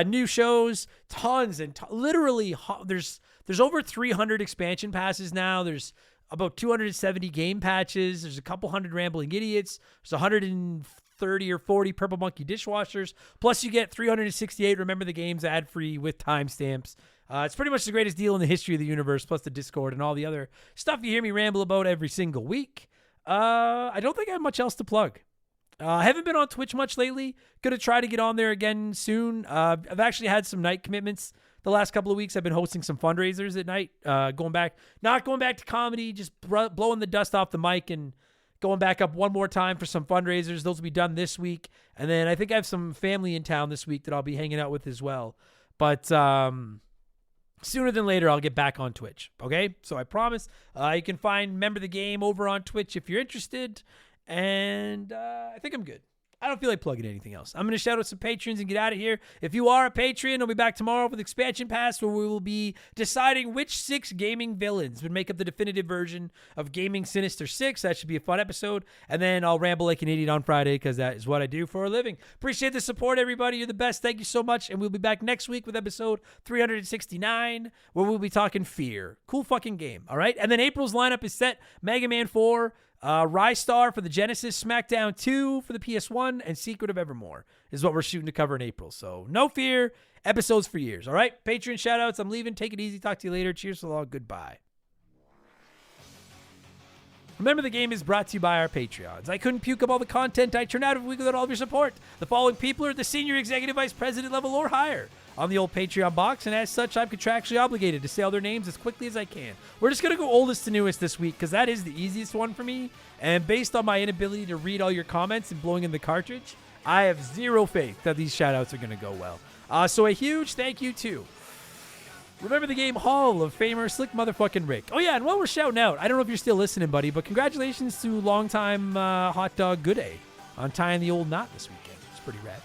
New shows, tons and literally, there's over 300 expansion passes now. There's about 270 game patches. There's a couple hundred Rambling Idiots. There's 130 or 40 Purple Monkey dishwashers. Plus, you get 368 Remember the Games ad-free with timestamps. It's pretty much the greatest deal in the history of the universe, plus the Discord and all the other stuff you hear me ramble about every single week. I don't think I have much else to plug. I haven't been on Twitch much lately. Gonna try to get on there again soon. I've actually had some night commitments the last couple of weeks. I've been hosting some fundraisers at night. Not going back to comedy, just blowing the dust off the mic and going back up one more time for some fundraisers. Those will be done this week. And then I think I have some family in town this week that I'll be hanging out with as well. But sooner than later, I'll get back on Twitch. Okay? So I promise. You can find Remember the Game over on Twitch if you're interested. And I think I'm good. I don't feel like plugging anything else. I'm going to shout out some patrons and get out of here. If you are a patron, I'll be back tomorrow with Expansion Pass, where we will be deciding which 6 gaming villains would make up the definitive version of Gaming Sinister 6. That should be a fun episode. And then I'll ramble like an idiot on Friday, because that is what I do for a living. Appreciate the support, everybody. You're the best. Thank you so much. And we'll be back next week with episode 369, where we'll be talking Fear. Cool fucking game. All right? And then April's lineup is set. Mega Man 4, Rystar for the Genesis, SmackDown 2 for the PS1, and Secret of Evermore is what we're shooting to cover in April. So no fear, episodes for years. All right, Patreon shoutouts. I'm leaving. Take it easy. Talk to you later. Cheers for all. Goodbye. Remember the Game is brought to you by our Patreons. I couldn't puke up all the content I turn out every week without all of your support. The following people are at the senior executive vice president level or higher on the old Patreon box, and as such, I'm contractually obligated to say all their names as quickly as I can. We're just going to go oldest to newest this week, because that is the easiest one for me, and based on my inability to read all your comments and blowing in the cartridge, I have zero faith that these shout-outs are going to go well. So a huge thank you to Remember the Game Hall of Famer Slick Motherfucking Rick. Oh yeah, and while we're shouting out, I don't know if you're still listening, buddy, but congratulations to longtime hot dog Good-A on tying the old knot this weekend. It's pretty rad.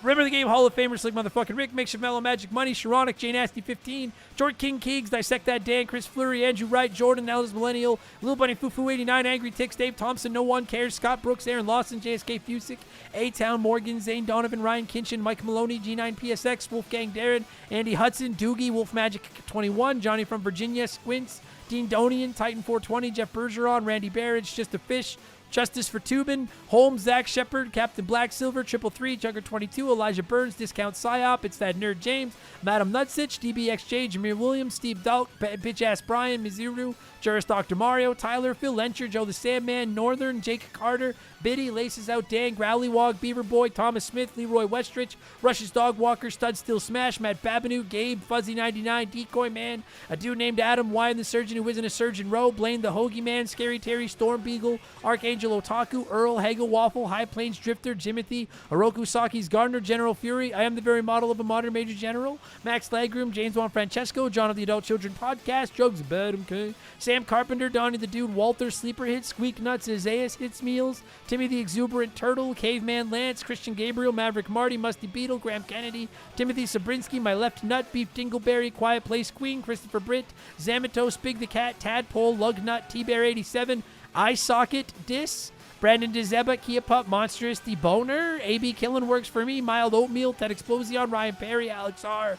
Remember the Game Hall of Famer Slick Motherfucking Rick, Makeshift Mellow Magic Money, Sharonic, Jane Nasty 15, Jordan King Keegs, Dissect That Dan, Chris Fleury, Andrew Wright, Jordan, Alice Millennial, Little Bunny Fufu 89, Angry Ticks, Dave Thompson, No One Cares, Scott Brooks, Aaron Lawson, JSK Fusick, A-Town, Morgan, Zane Donovan, Ryan Kinchin, Mike Maloney, G9 PSX, Wolfgang Darren, Andy Hudson, Doogie, Wolf Magic 21, Johnny from Virginia, Squints, Dean Donian, Titan 420, Jeff Bergeron, Randy Barrage, Just a Fish, Justice for Tubin, Holmes, Zach Shepard, Captain Black Silver, 333, Jugger 22, Elijah Burns, Discount Psyop, It's That Nerd James, Madam Nutsitch, DBXJ, Jameer Williams, Steve Dalk, Bitch Ass Brian, Miziru, Juris Dr. Mario, Tyler, Phil Lencher, Joe the Sandman, Northern, Jake Carter, Biddy, Laces Out Dan, Growlywog, Beaver Boy, Thomas Smith, Leroy Westrich, Rush's Dog Walker, Stud Still Smash, Matt Babineau, Gabe, Fuzzy99, Decoy Man, a dude named Adam, Wyan the Surgeon who isn't a surgeon, Rowe, Blaine the Hoagie Man, Scary Terry, Storm Beagle, Archangel Otaku, Earl, Hagel Waffle, High Plains Drifter, Jimothy, Oroku Saki's Gardner, General Fury, I am the very model of a modern Major General, Max Lagroom, James Juan Francesco, John of the Adult Children Podcast, Jugs Bad, okay, Sam Carpenter, Donnie the Dude, Walter, Sleeper Hits, Squeak Nuts, Isaias Hits Meals, Timmy the Exuberant Turtle, Caveman Lance, Christian Gabriel, Maverick Marty, Musty Beetle, Graham Kennedy, Timothy Sabrinsky, My Left Nut, Beef Dingleberry, Quiet Place Queen, Christopher Britt, Zamatos, Big the Cat, Tadpole, Lugnut, T-Bear 87, Eye Socket, Dis, Brandon DeZeba, Kia Pup, Monstrous, The Boner, AB Killen Works for Me, Mild Oatmeal, Ted Explosion, Ryan Perry, Alex R.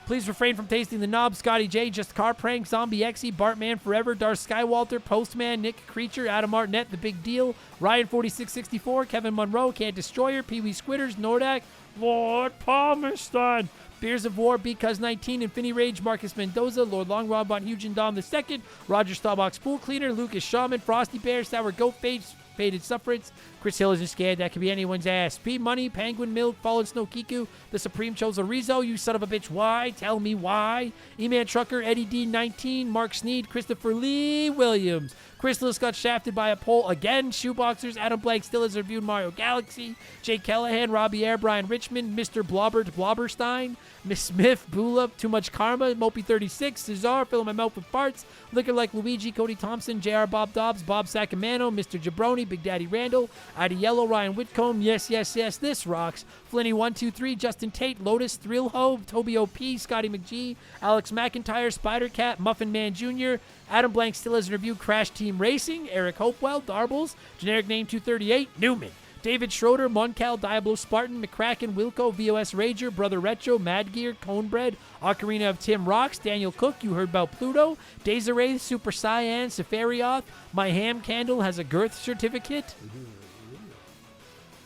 Please refrain from tasting the knob, Scotty J, Just Car Prank, Zombie Exy, Bartman Forever, Darth Skywalter, Postman, Nick Creature, Adam Artnett, The Big Deal, Ryan 4664, Kevin Monroe, Can't Destroyer, Pee Wee Squitters, Nordak, Lord Palmerston, Beers of War, Because 19, Infinity Rage, Marcus Mendoza, Lord Long Rob on Huge Dom II, Roger Starbucks Pool Cleaner, Lucas Shaman, Frosty Bear, Sour Goat Face, Faded Suffrance, Chris Hill isn't scared, that could be anyone's ass. P Money, Penguin Milk, Fallen Snow Kiku, The Supreme Chorizo, you son of a bitch, why? Tell me why. E-Man Trucker, Eddie D19, Mark Sneed, Christopher Lee Williams. Chrysalis got shafted by a pole again. Shoeboxers, Adam Blake still has reviewed Mario Galaxy. Jake Callahan, Robbie Air, Brian Richmond, Mr. Blobbert Blobberstein, Miss Smith, Bula, Too Much Karma, Mopey36, Cesar, Filling My Mouth with Farts, Liquor Like Luigi, Cody Thompson, JR Bob Dobbs, Bob Sacamano, Mr. Jabroni, Tony, Big Daddy Randall, Ida Yellow, Ryan Whitcomb, yes, this rocks, Flinny123, Justin Tate, Lotus, Thrill Ho, Toby OP, Scotty McGee, Alex McIntyre, Spider Cat, Muffin Man Jr., Adam Blank still has a review, Crash Team Racing, Eric Hopewell, Darbles, generic name 238, Newman, David Schroeder, Moncal, Diablo Spartan, McCracken, Wilco, VOS Rager, Brother Retro, Mad Gear, Conebread, Ocarina of Tim Rocks, Daniel Cook, you heard about Pluto, Desiree, Super Cyan, Safarioth, My Ham Candle has a girth certificate.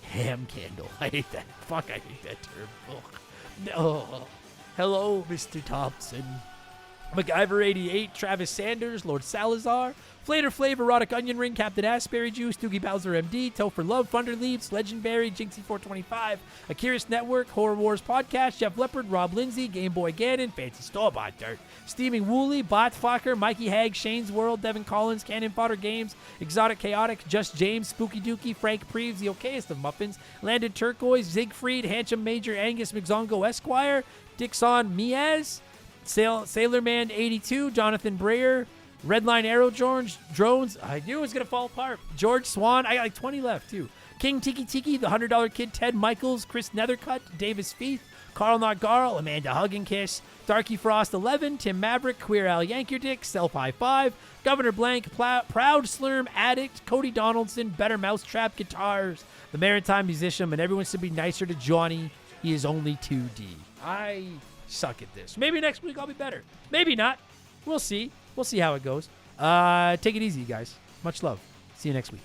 Ham Candle. I hate that. Fuck, I hate that term. Ugh. No. Hello, Mr. Thompson. MacGyver88, Travis Sanders, Lord Salazar, Flater Flav, Erotic Onion Ring, Captain Asperry Juice, Doogie Bowser MD, Topher Love, Thunder Leaves, Legendberry, Jinxie425, Akiris Network, Horror Wars Podcast, Jeff Leopard, Rob Lindsay, Game Boy Ganon, Fancy Store-Bought Dirt, Steaming Wooly, Botfucker, Mikey Hag, Shane's World, Devin Collins, Cannon Fodder Games, Exotic Chaotic, Just James, Spooky Dookie, Frank Preeves, the okayest of Muffins, Landed Turquoise, Siegfried, Handsome Major, Angus McZongo Esquire, Dixon Miaz, Sailorman 82, Jonathan Breyer, Redline Arrow Drones. I knew it was going to fall apart. George Swan. I got like 20 left, too. King Tiki, the $100 Kid, Ted Michaels, Chris Nethercutt, Davis Feith, Carl Not Garl, Amanda Hug and Kiss, Darky Frost 11, Tim Maverick, Queer Al Yankerdick, Self High 5, Governor Blank, Proud Slurm, Addict, Cody Donaldson, Better Mousetrap Guitars, The Maritime Musician, and everyone should be nicer to Johnny. He is only 2D. I suck at this. Maybe next week I'll be better. Maybe not. We'll see. We'll see how it goes. Take it easy, guys. Much love. See you next week.